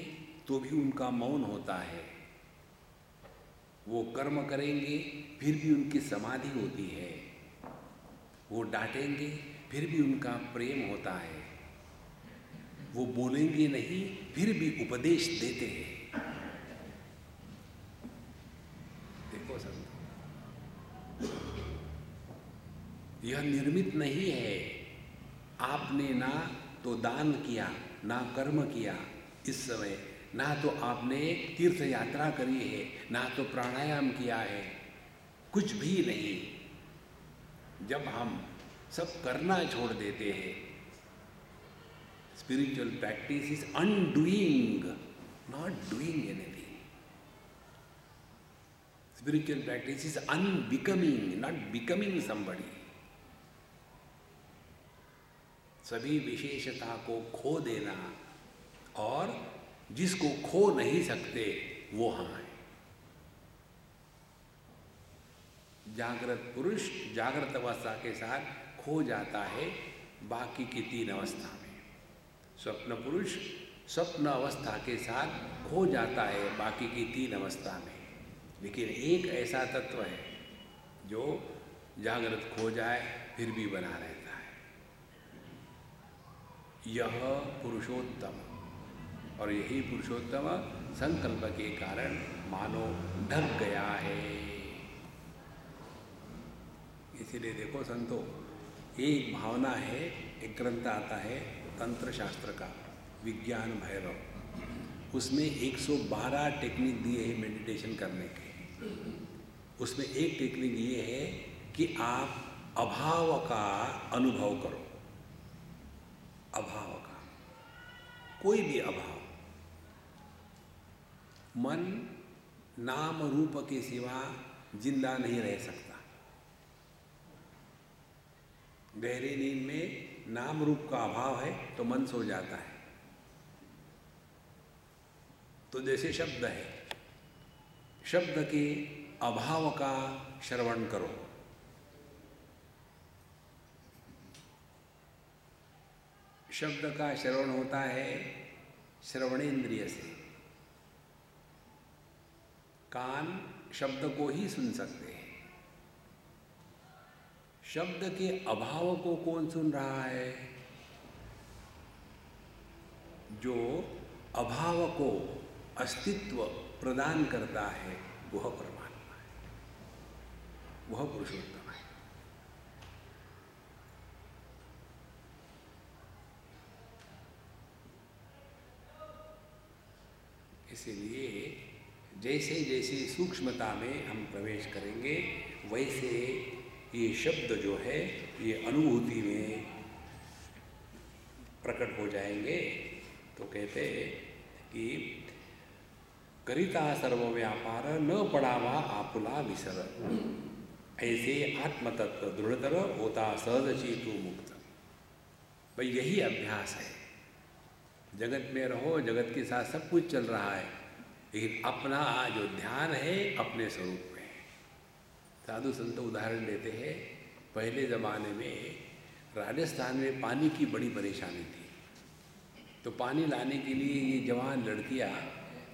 तो भी उनका मौन होता है, वो कर्म करेंगे फिर भी उनकी समाधि होती है, वो डांटेंगे फिर भी उनका प्रेम होता है, वो बोलेंगे नहीं फिर भी उपदेश देते हैं। देखो संत, यह निर्मित नहीं है। आपने ना तो दान किया, ना कर्म किया इस समय, ना तो आपने तीर्थ यात्रा करी है, ना तो प्राणायाम किया है, कुछ भी नहीं। जब हम सब करना छोड़ देते हैं, spiritual practice is undoing, not doing anything. Spiritual practice is unbecoming, not becoming somebody. सभी विशेषता को खो देना, और जिसको खो नहीं सकते वो हम हैं। जागृत पुरुष जागृत अवस्था के साथ खो जाता है बाकी की 3 अवस्था में। स्वप्न पुरुष स्वप्न अवस्था के साथ खो जाता है बाकी की 3 अवस्था में। लेकिन एक ऐसा तत्व है जो जागृत खो जाए फिर भी बना रहता है, यह पुरुषोत्तम। और यही पुरुषोत्तम संकल्प के कारण मानो ढक गया है। इसीलिए देखो संतो, एक भावना है, एक ग्रंथ आता है तंत्र शास्त्र का, विज्ञान भैरव। उसमें 112 टेक्निक दिए हैं मेडिटेशन करने के। उसमें एक टेक्निक ये है कि आप अभाव का अनुभव करो। अभाव का, कोई भी अभाव। मन नाम रूप के सिवा जिंदा नहीं रह सकता। गहरी नींद में नाम रूप का अभाव है तो मन सो जाता है। तो जैसे शब्द है, शब्द के अभाव का श्रवण करो। शब्द का श्रवण होता है श्रवणेंद्रिय से। कान शब्द को ही सुन सकते हैं। शब्द के अभाव को कौन सुन रहा है? जो अभाव को अस्तित्व प्रदान करता है वह परमात्मा है, वह पुरुषोत्तम है। इसीलिए जैसे जैसे सूक्ष्मता में हम प्रवेश करेंगे वैसे ये शब्द जो है ये अनुभूति में प्रकट हो जाएंगे। तो कहते कि करिता सर्व व्यापार न पड़ावा आपुला विसर, ऐसे आत्मतत्व दृढ़तर होता सहज चेतु मुक्त। भाई यही अभ्यास है, जगत में रहो, जगत के साथ सब कुछ चल रहा है, लेकिन अपना जो ध्यान है अपने स्वरूप में है। साधु संत उदाहरण देते हैं, पहले ज़माने में राजस्थान में पानी की बड़ी परेशानी थी, तो पानी लाने के लिए ये जवान लड़कियां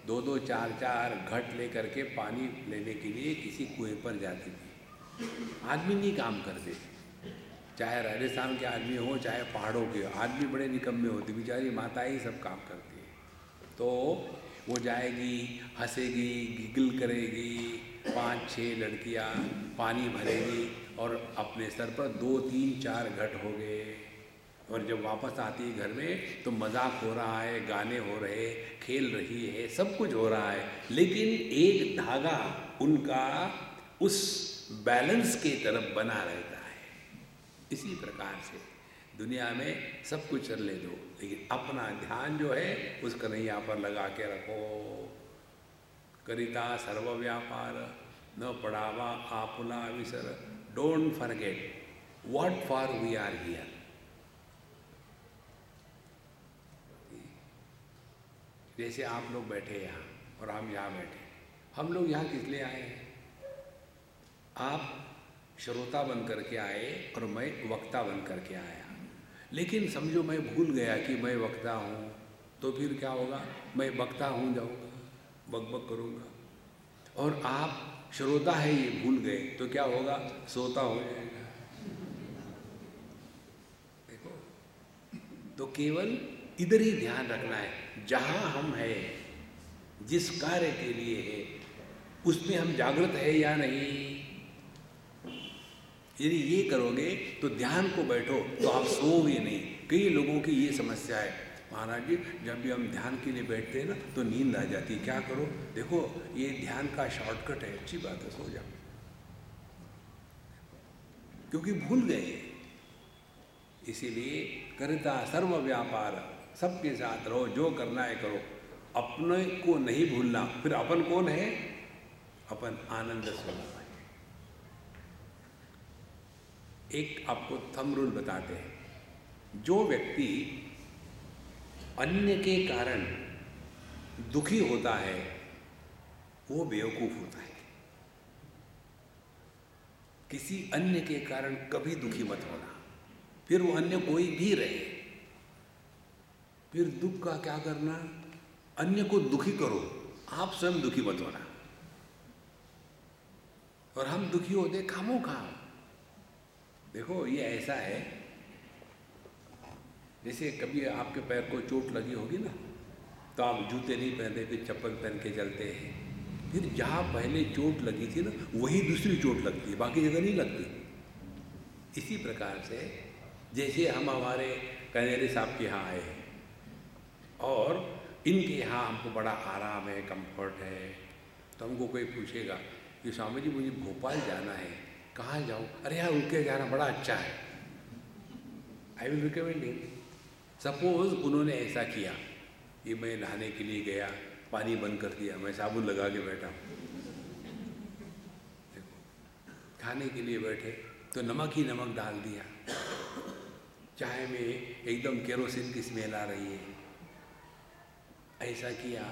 2-2, 4-4 घट ले करके पानी लेने के लिए किसी कुएं पर जाती थी। आदमी नहीं काम करते, चाहे राजस्थान के आदमी हो चाहे पहाड़ों के, आदमी बड़े निकम्मे होते, बेचारी माता ही सब काम करती है। तो वो जाएगी, हंसेगी, गिगल करेगी, 5-6 लड़कियां पानी भरेगी और अपने सर पर 2-3-4 घट हो गए, और जब वापस आती है घर में तो मजाक हो रहा है, गाने हो रहे, खेल रही है, सब कुछ हो रहा है, लेकिन एक धागा उनका उस बैलेंस के तरफ बना रहता है। इसी प्रकार से दुनिया में सब कुछ कर ले दो, लेकिन अपना ध्यान जो है उस कन्हैया पर लगा के रखो। करिता सर्व व्यापार न पड़ावा आपुला विसर, don't forget what for we are here. जैसे आप लोग बैठे यहाँ और हम यहाँ बैठे, हम लोग यहाँ किस लिए आए हैं? आप श्रोता बन करके आए और मैं वक्ता बन करके आया, लेकिन समझो मैं भूल गया कि मैं वक्ता हूँ, तो फिर क्या होगा? मैं वक्ता हूँ जाऊँगा, बक करूँगा, और आप श्रोता है ये भूल गए तो क्या होगा? सोता हो जाएगा। देखो, तो केवल इधर ही ध्यान रखना है, जहाँ हम हैं, जिस कार्य के लिए है, उसमें हम जागृत है या नहीं। यदि ये करोगे तो ध्यान को बैठो तो आप सोओगे नहीं। कई लोगों की ये समस्या है, महाराज जी जब भी हम ध्यान के लिए बैठते हैं ना तो नींद आ जाती है, क्या करो? देखो ये ध्यान का शॉर्टकट है, अच्छी बात है, सो जाओ, क्योंकि भूल गए। इसीलिए करता सर्व व्यापार, सबके साथ रहो, जो करना है करो, अपने को नहीं भूलना। फिर अपन कौन है? अपन आनंद स्वरूप है। एक आपको थंब रूल बताते हैं, जो व्यक्ति अन्य के कारण दुखी होता है वो बेवकूफ होता है। किसी अन्य के कारण कभी दुखी मत होना, फिर वो अन्य कोई भी रहे, फिर दुख का क्या करना? अन्य को दुखी करो, आप स्वयं दुखी मत होना। और हम दुखी होते खामोखा। देखो ये ऐसा है, जैसे कभी आपके पैर को चोट लगी होगी ना, तो आप जूते नहीं पहनते, फिर चप्पल पहन के चलते हैं, फिर जहाँ पहले चोट लगी थी ना वही दूसरी चोट लगती है, बाकी जगह नहीं लगती। इसी प्रकार से जैसे हम हमारे कन्हैया साहब के यहाँ आए और इनके यहाँ हमको बड़ा आराम है, कंफर्ट है, तो हमको कोई पूछेगा कि स्वामी जी मुझे भोपाल जाना है, कहाँ जाऊँ? अरे यार उनके जाना बड़ा अच्छा है, I will recommend him. Suppose उन्होंने ऐसा किया कि मैं नहाने के लिए गया, पानी बंद कर दिया, मैं साबुन लगा के बैठा, देखो खाने के लिए बैठे तो नमक ही नमक डाल दिया, चाय में एकदम केरोसिन की स्मेल आ रही है, ऐसा किया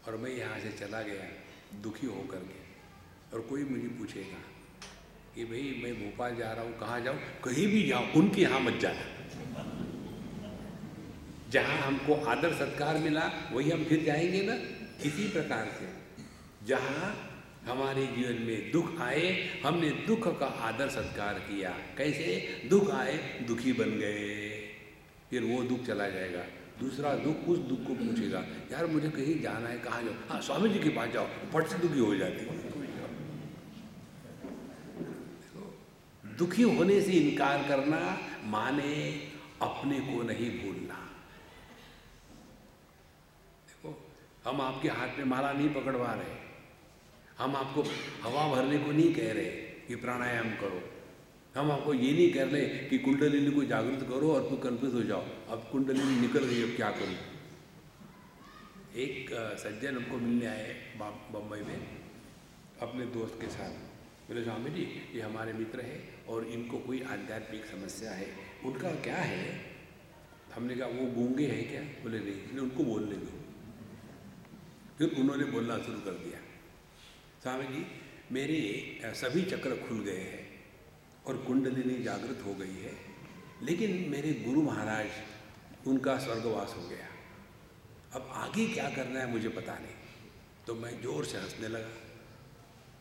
और मैं यहाँ से चला गया दुखी होकर के। और कोई मुझे पूछेगा कि भाई मैं भोपाल जा रहा हूँ, कहाँ जाऊँ? कहीं भी जाओ, उनके यहाँ मत जाना। जहाँ हमको आदर सत्कार मिला वही हम फिर जाएंगे ना। इसी प्रकार से जहाँ हमारे जीवन में दुख आए, हमने दुख का आदर सत्कार किया। कैसे? दुख आए दुखी बन गए, फिर वो दुख चला जाएगा। दूसरा दुख उस दुख को पूछेगा, यार मुझे कहीं जाना है, कहाँ जाओ? हाँ स्वामी जी के पास जाओ, फट से दुखी हो जाती है। दुखी होने से इनकार करना माने अपने को नहीं भूलना। देखो हम आपके हाथ में माला नहीं पकड़वा रहे, हम आपको हवा भरने को नहीं कह रहे कि प्राणायाम करो, हम आपको ये नहीं कह रहे कि कुंडलिनी को जागृत करो और फिर कन्फ्यूज हो जाओ, अब कुंडलिनी निकल गई अब क्या करूँ। एक सज्जन हमको मिलने आए बम्बई में अपने दोस्त के साथ, बोले स्वामी जी ये हमारे मित्र है और इनको कोई आध्यात्मिक समस्या है। उनका क्या है, हमने कहा वो गूंगे हैं क्या? बोले नहीं, इसलिए उनको बोलने दो। फिर उन्होंने बोलना शुरू कर दिया, स्वामी जी मेरे सभी चक्र खुल गए हैं और कुंडलिनी जागृत हो गई है, लेकिन मेरे गुरु महाराज उनका स्वर्गवास हो गया, अब आगे क्या करना है मुझे पता नहीं। तो मैं जोर से हंसने लगा।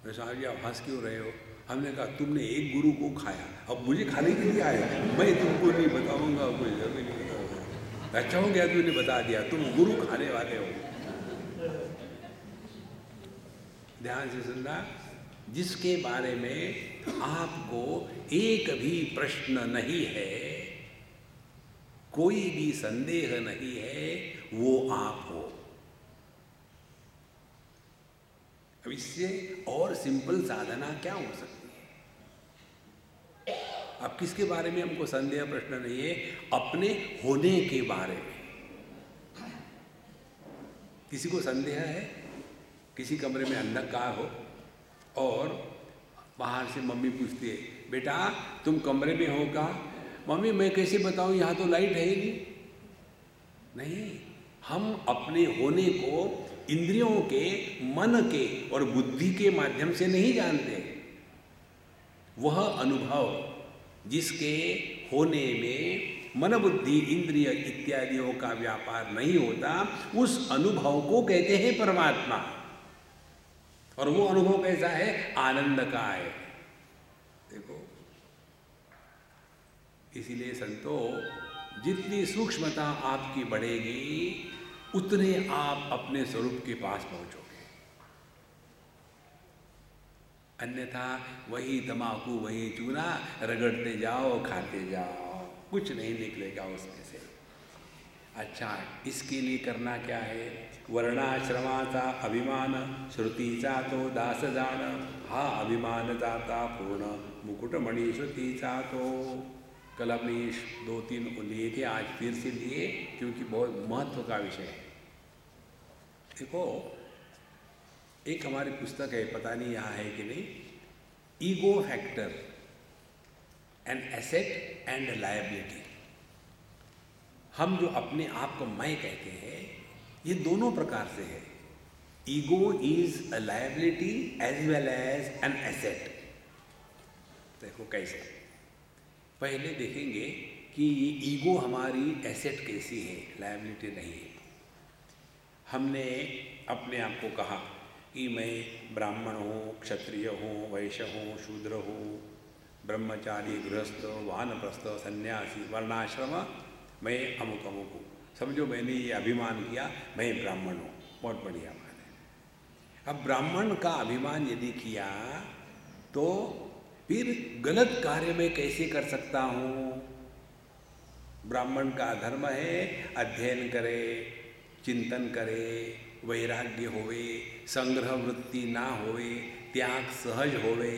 मैं, स्वामी जी आप हंस क्यों रहे हो? हमने कहा तुमने एक गुरु को खाया, अब मुझे खाने के लिए आए, मैं तुमको नहीं बताऊंगा, कोई जरूर नहीं बताऊंगा। अच्छा हो गया तुमने बता दिया, तुम गुरु खाने वाले हो। ध्यान से सुनना, जिसके बारे में आपको एक भी प्रश्न नहीं है, कोई भी संदेह नहीं है, वो आप हो। अब इससे और सिंपल साधना क्या हो सकती है? अब किसके बारे में हमको संदेह प्रश्न नहीं है? अपने होने के बारे में। किसी को संदेह है? किसी कमरे में अंधकार हो और बाहर से मम्मी पूछती है, बेटा तुम कमरे में हो क्या? मम्मी मैं कैसे बताऊं, यहाँ तो लाइट है ही नहीं। हम अपने होने को इंद्रियों के, मन के और बुद्धि के माध्यम से नहीं जानते। वह अनुभव जिसके होने में मन बुद्धि इंद्रिय इत्यादियों का व्यापार नहीं होता, उस अनुभव को कहते हैं परमात्मा। और वो अनुभव कैसा है? आनंद का है। देखो, इसीलिए संतो, जितनी सूक्ष्मता आपकी बढ़ेगी उतने आप अपने स्वरूप के पास पहुंचोगे। अन्यथा वही तम्बाकू वही चूना रगड़ते जाओ, खाते जाओ, कुछ नहीं निकलेगा उसमें से। अच्छा, इसके लिए करना क्या है? वर्णाश्रमाचा अभिमान श्रुतीचा तो दास जान, हा अभिमान जाता पूर्ण मुकुटमणि श्रुतीचा तो। कल हमने 2-3 लिए थे, आज फिर से लिए क्योंकि बहुत महत्व का विषय है। देखो, एक हमारी पुस्तक है, पता नहीं यहाँ है कि नहीं, ego factor an asset and liability. हम जो अपने आप को मैं कहते हैं, ये दोनों प्रकार से है। Ego is a liability as well as an asset. देखो कैसे, पहले देखेंगे कि ये ईगो हमारी एसेट कैसी है, लायबिलिटी नहीं है। हमने अपने आप को कहा कि मैं ब्राह्मण हूँ, क्षत्रिय हूँ, वैश्य हूँ, शूद्र हूँ, ब्रह्मचारी, गृहस्थ, वानप्रस्थ, सन्यासी, वर्णाश्रम, मैं अमुक अमुक हूँ। समझो मैंने ये अभिमान किया मैं ब्राह्मण हूँ, बहुत बढ़िया बात है। अब ब्राह्मण का अभिमान यदि किया तो फिर गलत कार्य में कैसे कर सकता हूँ? ब्राह्मण का धर्म है अध्ययन करे, चिंतन करे, वैराग्य होवे, संग्रह वृत्ति ना होवे, त्याग सहज होवे,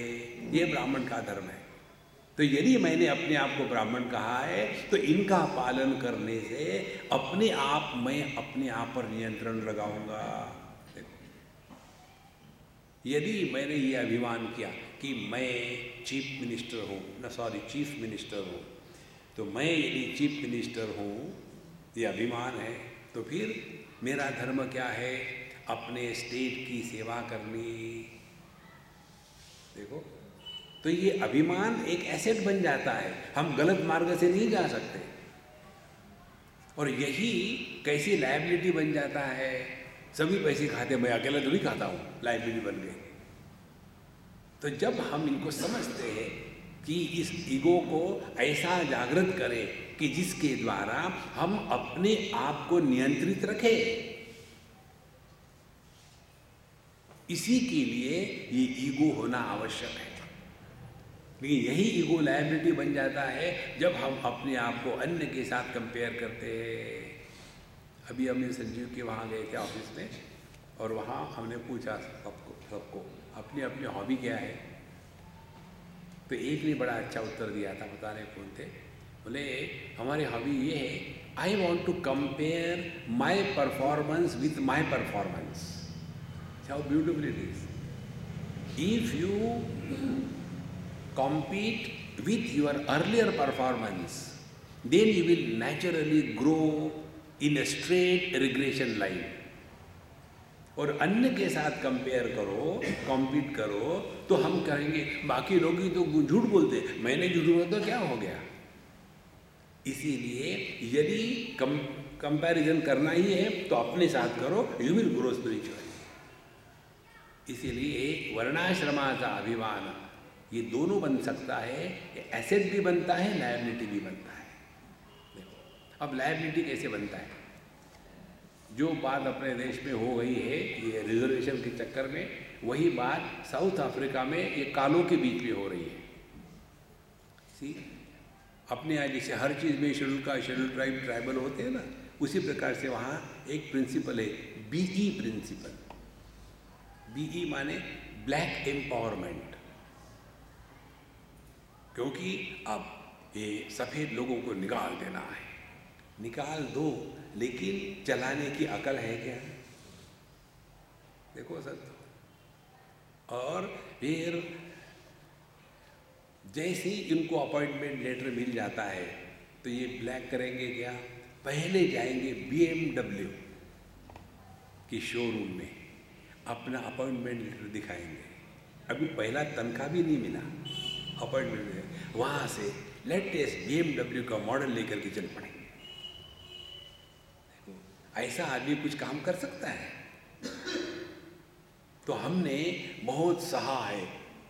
ये ब्राह्मण का धर्म है। तो यदि मैंने अपने आप को ब्राह्मण कहा है तो इनका पालन करने से अपने आप मैं अपने आप पर नियंत्रण लगाऊंगा। यदि मैंने ये अभिमान किया कि मैं चीफ मिनिस्टर हूँ, तो मैं यदि चीफ मिनिस्टर हूँ, ये अभिमान है, तो फिर मेरा धर्म क्या है? अपने स्टेट की सेवा करनी। देखो, तो ये अभिमान एक एसेट बन जाता है, हम गलत मार्ग से नहीं जा सकते। और यही कैसी लायबिलिटी बन जाता है? सभी पैसे खाते, मैं अकेला तो नहीं खाता हूँ, लायबिलिटी बन गई। तो जब हम इनको समझते हैं कि इस ईगो को ऐसा जागृत करें कि जिसके द्वारा हम अपने आप को नियंत्रित रखें, इसी के लिए ये ईगो होना आवश्यक है। लेकिन यही ईगो लायबिलिटी बन जाता है जब हम अपने आप को अन्य के साथ कंपेयर करते हैं। अभी हमने संजीव के वहाँ गए थे ऑफिस में, और वहाँ हमने पूछा सबको अपनी अपनी हॉबी क्या है। तो एक ने बड़ा अच्छा उत्तर दिया था, पता नहीं कौन थे। बोले हमारी हॉबी ये है, I want to compare my performance with my performance. How beautiful it is. If you compete with your earlier performance, then you will naturally grow in a straight regression line. और अन्य के साथ compare करो, compete करो, तो हम कहेंगे बाकी लोग ही तो झूठ बोलते, मैंने झूठ बोला तो क्या हो गया। इसीलिए यदि कंपैरिजन करना ही है तो अपने साथ करो, यू विल ग्रो स्पिरिचुअली। इसीलिए वर्णाश्रमाचा अभिमान ये दोनों बन सकता है, एसेट भी बनता है, लायबिलिटी भी बनता है। देखो अब लायबिलिटी कैसे बनता है, जो बात अपने देश में हो गई है ये रिजर्वेशन के चक्कर में, वही बात साउथ अफ्रीका में ये कालों के बीच में हो रही है। सी अपने यहाँ जैसे हर चीज़ में शेड्यूल का शेड्यूल ट्राइब ट्राइबल होते हैं ना, उसी प्रकार से वहाँ एक प्रिंसिपल है बीई प्रिंसिपल। बीई माने ब्लैक एम्पावरमेंट, क्योंकि अब ये सफ़ेद लोगों को निकाल देना है। निकाल दो, लेकिन चलाने की अकल है क्या? देखो सर, और फिर जैसे ही इनको अपॉइंटमेंट लेटर मिल जाता है तो ये ब्लैक करेंगे क्या, पहले जाएंगे BMW की शोरूम में अपना अपॉइंटमेंट लेटर दिखाएंगे। अभी पहला तनख्वाह भी नहीं मिला, अपॉइंटमेंट में वहाँ से लेटेस्ट BMW का मॉडल लेकर के चल पड़ेंगे। ऐसा आदमी कुछ काम कर सकता है? तो हमने बहुत सहा है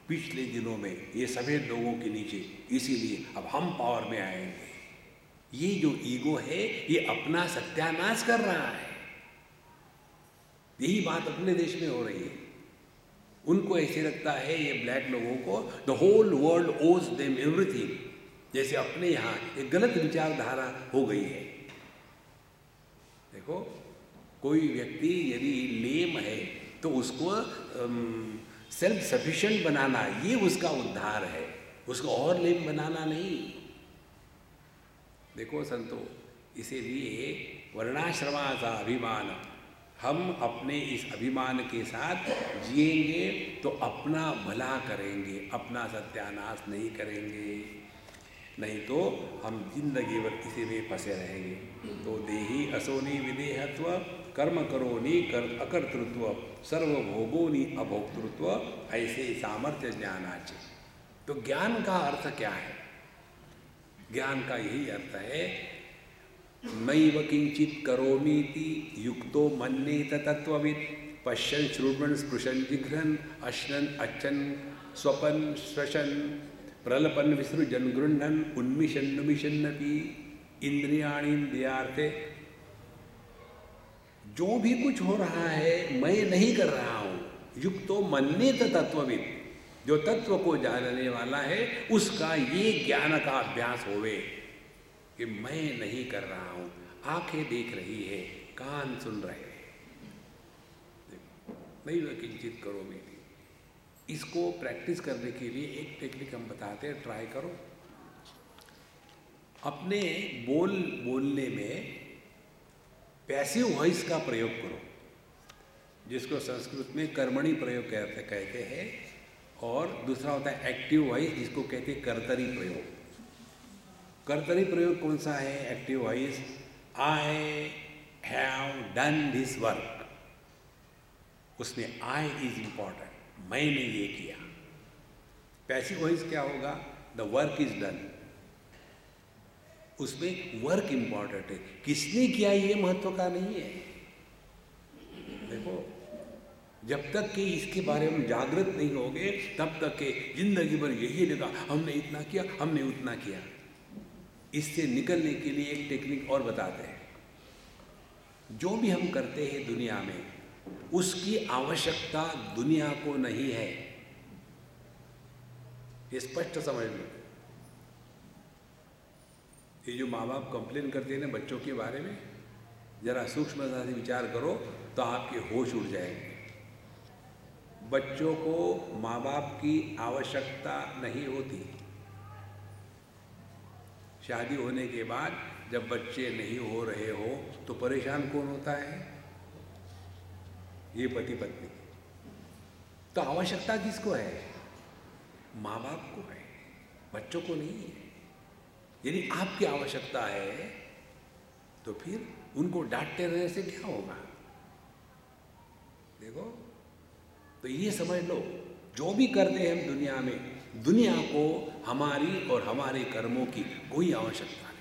पिछले दिनों में ये सभी लोगों के नीचे, इसीलिए अब हम पावर में आएंगे। ये जो ईगो है ये अपना सत्यानाश कर रहा है। यही बात अपने देश में हो रही है। उनको ऐसे लगता है ये ब्लैक लोगों को द होल वर्ल्ड ओज देम एवरीथिंग, जैसे अपने यहाँ एक गलत विचारधारा हो गई है। देखो कोई व्यक्ति यदि लेम है तो उसको सेल्फ सफिशिएंट बनाना ये उसका उद्धार है, उसको और लेम बनाना नहीं। देखो संतो, इसीलिए वर्णाश्रमाचा अभिमान, हम अपने इस अभिमान के साथ जिएंगे तो अपना भला करेंगे, अपना सत्यानाश नहीं करेंगे। नहीं तो हम जिंदगी भर इसी में फंसे रहेंगे। तो देही असोनी विदेहत्व, कर्म करोनी अकर्तृत्व, सर्वभोगोनी अभोक्तृत्व, ऐसे सामर्थ्य ज्ञानाचे। तो ज्ञान का अर्थ क्या है? ज्ञान का यही अर्थ है नैव किंचित करोमीति युक्तो मन्येत तत्त्ववित्, पश्यन् श्रुण्वन् स्पृशन् जिघ्रन् अश्नन् अच्छन् स्वपन् श्वसन् प्रलपन विसृजन गृह्णन उन्मिषन् नुमिषन्नपि इंद्रियाणीन्द्रियार्थे। जो भी कुछ हो रहा है मैं नहीं कर रहा हूँ। युक्तो मन्येत तत्त्ववित्, जो तत्व को जानने वाला है उसका ये ज्ञान का अभ्यास होवे कि मैं नहीं कर रहा हूँ। आंखें देख रही है, कान सुन रहे हैं, नहीं वह किंचित करोमीति। इसको प्रैक्टिस करने के लिए एक टेक्निक हम बताते हैं, ट्राई करो। अपने बोलने में पैसिव वॉइस का प्रयोग करो, जिसको संस्कृत में कर्मणि प्रयोग कहते हैं, और दूसरा होता है एक्टिव वॉइस, जिसको कहते हैं कर्तरी प्रयोग। कर्तरी प्रयोग कौन सा है? Active voice, I have done this work, उसमें आई इज इंपॉर्टेंट, मैंने ये किया। पैसिव वॉइस क्या होगा? द वर्क इज डन, उसमें वर्क इंपॉर्टेंट है, किसने किया ये महत्व का नहीं है। देखो जब तक कि इसके बारे में जागृत नहीं होगे तब तक के जिंदगी भर यही लगा हमने इतना किया, हमने उतना किया। इससे निकलने के लिए एक टेक्निक और बताते हैं। जो भी हम करते हैं दुनिया में उसकी आवश्यकता दुनिया को नहीं है, ये स्पष्ट समझ लो। ये जो माँ बाप कंप्लेन करते हैं ना बच्चों के बारे में, जरा सूक्ष्मता से विचार करो तो आपके होश उड़ जाएंगे। बच्चों को माँ बाप की आवश्यकता नहीं होती। शादी होने के बाद जब बच्चे नहीं हो रहे हो तो परेशान कौन होता है? ये पति पत्नी। तो आवश्यकता किसको है? माँ बाप को है, बच्चों को नहीं है। यदि आपकी आवश्यकता है तो फिर उनको डांटते रहने से क्या होगा? देखो, तो ये समझ लो, जो भी करते हैं हम दुनिया में, दुनिया को हमारी और हमारे कर्मों की कोई आवश्यकता नहीं।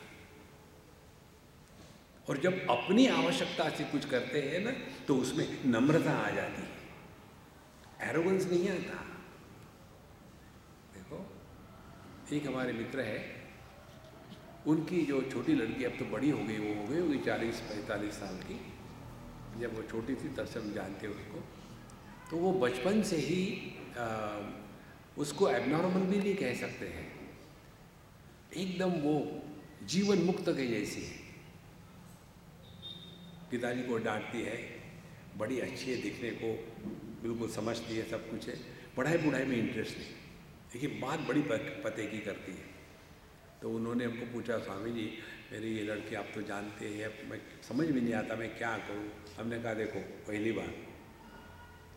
और जब अपनी आवश्यकता से कुछ करते हैं ना, तो उसमें नम्रता आ जाती है, एरोगेंस नहीं आता। देखो, एक हमारे मित्र है, उनकी जो छोटी लड़की, अब तो बड़ी हो गई, वो हो गई होगी 40-45 साल की, जब वो छोटी थी तब से हम जानते उसको, तो वो बचपन से ही उसको एबनॉर्मल भी नहीं कह सकते हैं, एकदम वो जीवन मुक्त के जैसी है। पिताजी को डांटती है, बड़ी अच्छी है दिखने को, बिल्कुल समझती है, सब कुछ है, पढ़ाई बुढ़ाई में इंटरेस्ट नहीं, लेकिन बात बड़ी पते की करती है। तो उन्होंने हमको पूछा, स्वामी जी मेरी ये लड़की आप तो जानते हैं, मैं समझ भी नहीं आता मैं क्या करूं। हमने कहा देखो, पहली बार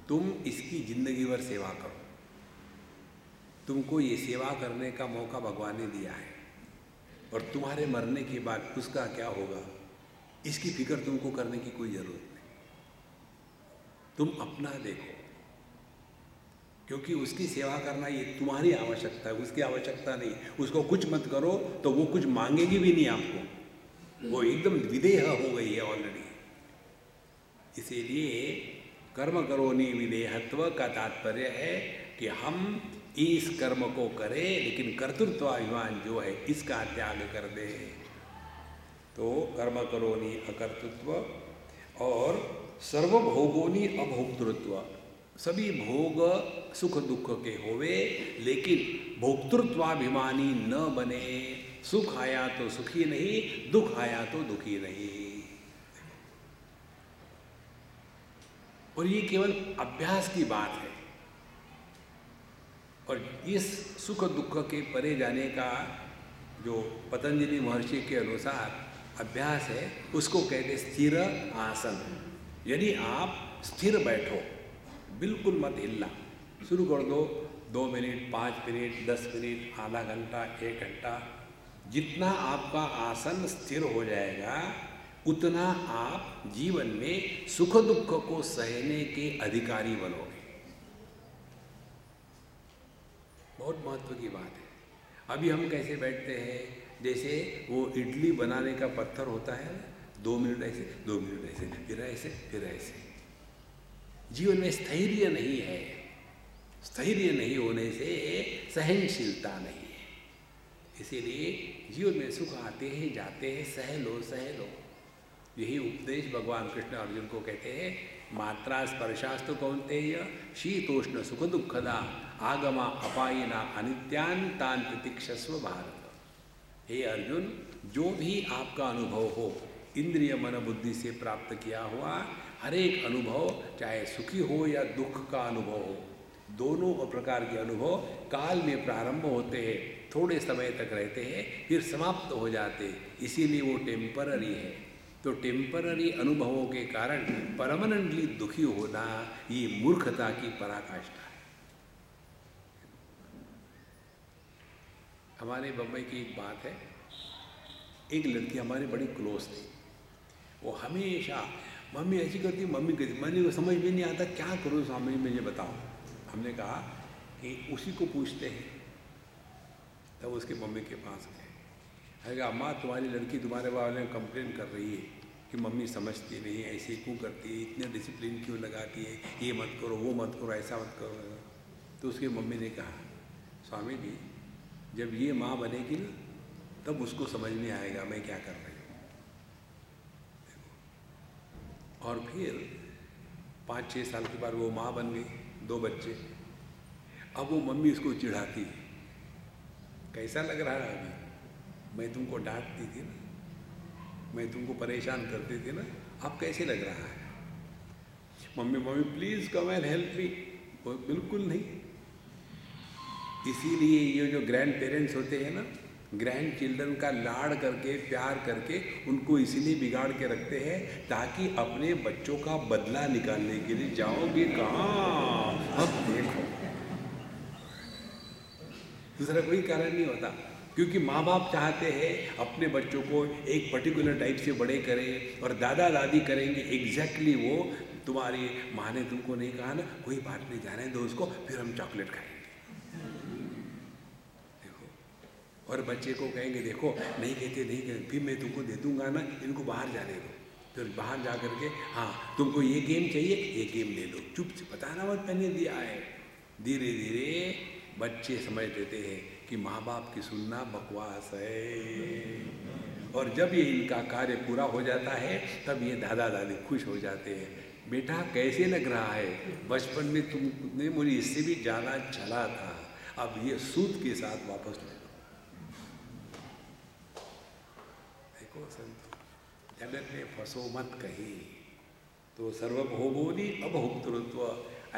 तुम इसकी जिंदगी भर सेवा करो, तुमको ये सेवा करने का मौका भगवान ने दिया है, और तुम्हारे मरने के बाद उसका क्या होगा इसकी फिक्र तुमको करने की कोई जरूरत नहीं। तुम अपना देखो, क्योंकि उसकी सेवा करना ये तुम्हारी आवश्यकता है, उसकी आवश्यकता नहीं। उसको कुछ मत करो तो वो कुछ मांगेगी भी नहीं आपको, वो एकदम विदेह हो गई है ऑलरेडी। इसीलिए कर्म करोनि विदेहत्व का तात्पर्य है कि हम इस कर्म को करें, लेकिन कर्तृत्वाभिमान जो है इसका त्याग कर दे। तो कर्म करोनि अकर्तृत्व और सर्वभोगोनि अभोक्तृत्व, सभी भोग सुख दुख के होवे, लेकिन भोक्तृत्वाभिमानी न बने। सुख आया तो सुखी नहीं, दुख आया तो दुखी नहीं। और ये केवल अभ्यास की बात है। और इस सुख दुख के परे जाने का जो पतंजलि महर्षि के अनुसार अभ्यास है, उसको कहते स्थिर आसन। यदि आप स्थिर बैठो, बिल्कुल मत हिलना, शुरू कर दो 2 मिनट, 5 मिनट, 10 मिनट, आधा घंटा, 1 घंटा, जितना आपका आसन स्थिर हो जाएगा उतना आप जीवन में सुख दुख को सहने के अधिकारी बनोगे। बहुत महत्व की बात है। अभी हम कैसे बैठते हैं, जैसे वो इडली बनाने का पत्थर होता है, 2 मिनट ऐसे, 2 मिनट ऐसे, फिर ऐसे, फिर ऐसे। जीवन में स्थैर्य नहीं है, स्थैर्य नहीं होने से सहनशीलता नहीं है। इसीलिए जीवन में सुख आते हैं जाते हैं, सह लो सह लो। यही उपदेश भगवान कृष्ण अर्जुन को कहते हैं, मात्रा स्पर्शास्तु कौन्तेय शीतोष्ण सुख दुखदा आगमा अपायिना अनित्यान तान प्रतीक्षस्व भारत। हे अर्जुन, जो भी आपका अनुभव हो, इंद्रिय मन बुद्धि से प्राप्त किया हुआ हर एक अनुभव, चाहे सुखी हो या दुख का अनुभव हो, दोनों प्रकार के अनुभव काल में प्रारंभ होते हैं, थोड़े समय तक रहते हैं, फिर समाप्त हो जाते हैं। इसीलिए वो टेम्पररी है। तो टेम्पररी अनुभवों के कारण परमानेंटली दुखी होना ये मूर्खता की पराकाष्ठा है। हमारे बम्बई की एक बात है, एक लड़की हमारी बड़ी क्लोज थी, वो हमेशा मम्मी ऐसी करती, मम्मी करती, मम्मी को समझ भी नहीं आता क्या करूँ स्वामी मुझे बताओ। हमने कहा कि उसी को पूछते हैं। तब उसके मम्मी के पास गए, अरे अम्मा तुम्हारी लड़की तुम्हारे बारे में कंप्लेन कर रही है कि मम्मी समझती नहीं, ऐसे क्यों करती है, इतने डिसिप्लिन क्यों लगाती है, ये मत करो वो मत करो ऐसा मत करो। तो उसकी मम्मी ने कहा, स्वामी जी जब ये माँ बनेगी ना तब उसको समझ में आएगा मैं क्या कर रही हूँ। और फिर 5-6 साल के बाद वो माँ बन गई, 2 बच्चे। अब वो मम्मी उसको चिढ़ाती है, कैसा लग रहा है अभी, मैं तुमको डांटती थी ना, मैं तुमको परेशान करती थी ना, अब कैसे लग रहा है। Mummy mummy please come and help me, बिल्कुल नहीं। इसीलिए ये जो ग्रैंड पेरेंट्स होते हैं ना, ग्रैंड चिल्ड्रन का लाड़ करके प्यार करके उनको इसीलिए बिगाड़ के रखते हैं ताकि अपने बच्चों का बदला निकालने के लिए जाओगे कहाँ। अब देखो, दूसरा कोई कारण नहीं होता। क्योंकि माँ बाप चाहते हैं अपने बच्चों को एक पर्टिकुलर टाइप से बड़े करें, और दादा दादी करेंगे एग्जैक्टली वो। तुम्हारी माँ ने तुमको नहीं कहा ना, कोई बात नहीं, जाने दो उसको, फिर हम चॉकलेट खाएंगे। देखो, और बच्चे को कहेंगे देखो नहीं कहते नहीं कहते, फिर मैं तुमको दे दूंगा ना, इनको बाहर जाने दो। फिर बाहर जा करके हाँ तुमको ये गेम चाहिए, ये गेम ले लो, चुप से बताना मत मैंने दिया है। धीरे धीरे बच्चे समझ लेते हैं कि माँ बाप की सुनना बकवास है, और जब ये इनका कार्य पूरा हो जाता है तब ये दादा दादी खुश हो जाते हैं। बेटा कैसे लग रहा है, बचपन में तुमने मुझे इससे भी ज़्यादा चला था, अब ये सूद के साथ वापस ले लो। देखो संतो, जगत में फंसो मत कहीं, तो सर्वभोगोनि अभोक्तृत्व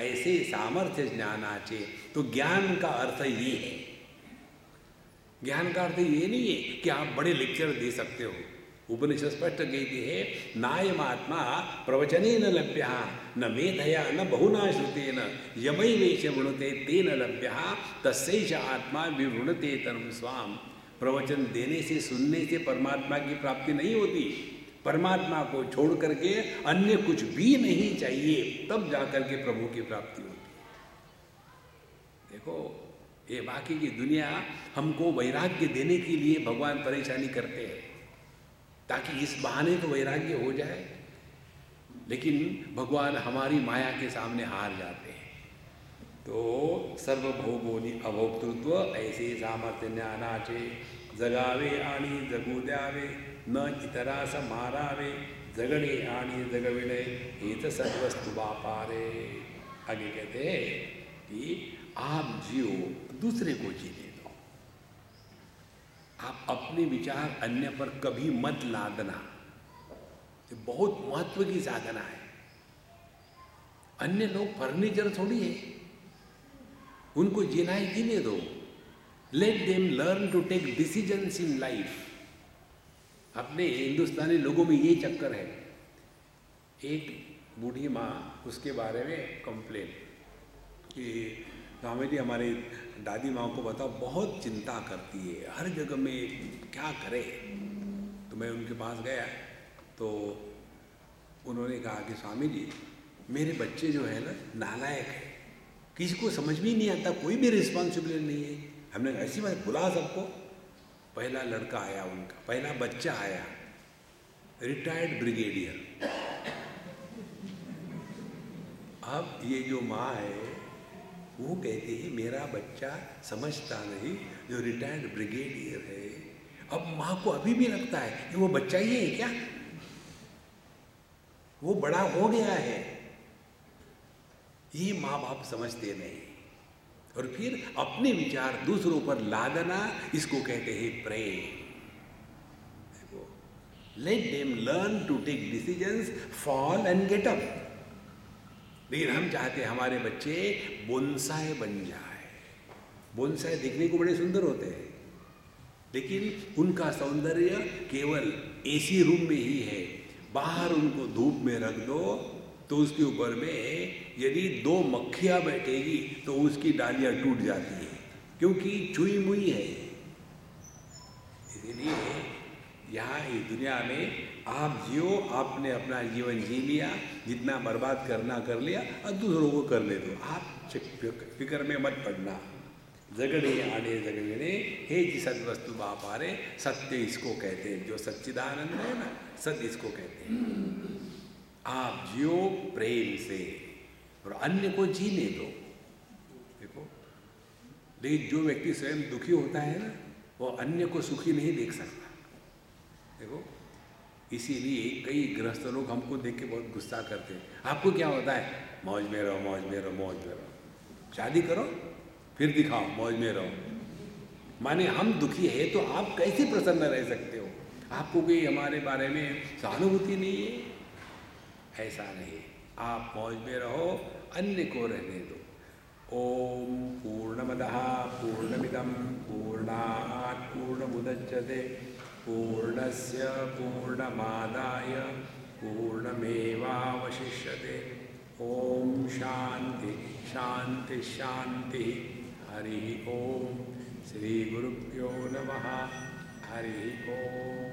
ऐसे सामर्थ्य ज्ञानाचे। तो ज्ञान का अर्थ ये है, ज्ञान का अर्थ ये नहीं है कि आप बड़े लेक्चर दे सकते हो। उपनिषद स्पष्ट कहती है, नायमात्मा प्रवचनेन लभ्यः न मेधया न बहुना श्रुतेन यमैवेश वृणुते तेन लभ्यः तस्यैष आत्मा विवृणुते तनुं स्वाम। प्रवचन देने से, सुनने से परमात्मा की प्राप्ति नहीं होती। परमात्मा को छोड़ करके अन्य कुछ भी नहीं चाहिए, तब जाकर के प्रभु की प्राप्ति होती है। देखो, ये बाकी की दुनिया हमको वैराग्य देने के लिए भगवान परेशानी करते हैं, ताकि इस बहाने तो वैराग्य हो जाए, लेकिन भगवान हमारी माया के सामने हार जाते हैं। तो सर्वभोगोनि अभोक्तृत्व ऐसे सामर्थ्य ज्ञानाचे जगावे आणि जगू द्यावे न इतरास मारावे जगणे आणि जगविणे हेत सर्वस्तु बापारे। आगे कहते हैं कि आप जियो, दूसरे को जीने दो। आप अपने विचार अन्य पर कभी मत लादना, ये बहुत महत्व की साधना है। अन्य लोग फर्नीचर थोड़ी है, उनको जीना ही जीने दो। Let them learn to take decisions in life. अपने हिंदुस्तानी लोगों में ये चक्कर है। एक बूढ़ी माँ, उसके बारे में कंप्लेन कि स्वामी जी हमारी दादी माँ को बताओ बहुत चिंता करती है, हर जगह में क्या करे। तो मैं उनके पास गया तो उन्होंने कहा कि स्वामी जी मेरे बच्चे जो है ना नालायक है, किसी को समझ भी नहीं आता, कोई भी रिस्पॉन्सिबिलिटी नहीं है। हमने ऐसी बात बुला सबको। पहला लड़का आया उनका, पहला बच्चा आया, रिटायर्ड ब्रिगेडियर। अब ये जो माँ है वो कहती है मेरा बच्चा समझता नहीं, जो रिटायर्ड ब्रिगेडियर है। अब माँ को अभी भी लगता है कि वो बच्चा ही है क्या, वो बड़ा हो गया है। ये माँ बाप समझते नहीं, और फिर अपने विचार दूसरों पर लादना, इसको कहते हैं प्रेम। Let them learn to take decisions, fall and get up. लेकिन हम चाहते हैं हमारे बच्चे बोनसाई बन जाए। बोनसाई दिखने को बड़े सुंदर होते हैं, लेकिन उनका सौंदर्य केवल एसी रूम में ही है। बाहर उनको धूप में रख दो तो उसके ऊपर में यदि 2 मक्खियाँ बैठेगी तो उसकी डालियाँ टूट जाती है, क्योंकि चुई मुई है। इसलिए यहाँ इस दुनिया में आप जियो, आपने अपना जीवन जी लिया, जितना बर्बाद करना कर लिया, और दूसरों को करने दो। आप फिक्र में मत पड़ना। जगड़े आने जगड़े हे जी सद्वस्तु बापारे। सत्य इसको कहते हैं, जो सच्चिदानंद है ना, सत्य इसको कहते हैं। आप जियो प्रेम से और अन्य को जीने दो। देखो, लेकिन जो व्यक्ति स्वयं दुखी होता है ना, वो अन्य को सुखी नहीं देख सकता। देखो, इसीलिए कई गृहस्थ लोग हमको देख के बहुत गुस्सा करते हैं। आपको क्या होता है, मौज में रहो, मौज में रहो, मौज में रहो। शादी करो फिर दिखाओ मौज में रहो। माने हम दुखी है तो आप कैसे प्रसन्न रह सकते हो? आपको कोई हमारे बारे में सहानुभूति नहीं है? ऐसा नहीं, आप मौज में रहो, अन्य को रहने दो। ओम पूर्णमदः पूर्णमिदं पूर्णात् पूर्णमुदच्यते पूर्णस्य पूर्णमादाय पूर्णमेवावशिष्यते। ओम शांति शांति शांति। हरि ओम श्री गुरुभ्यो नमः। हरि ओम।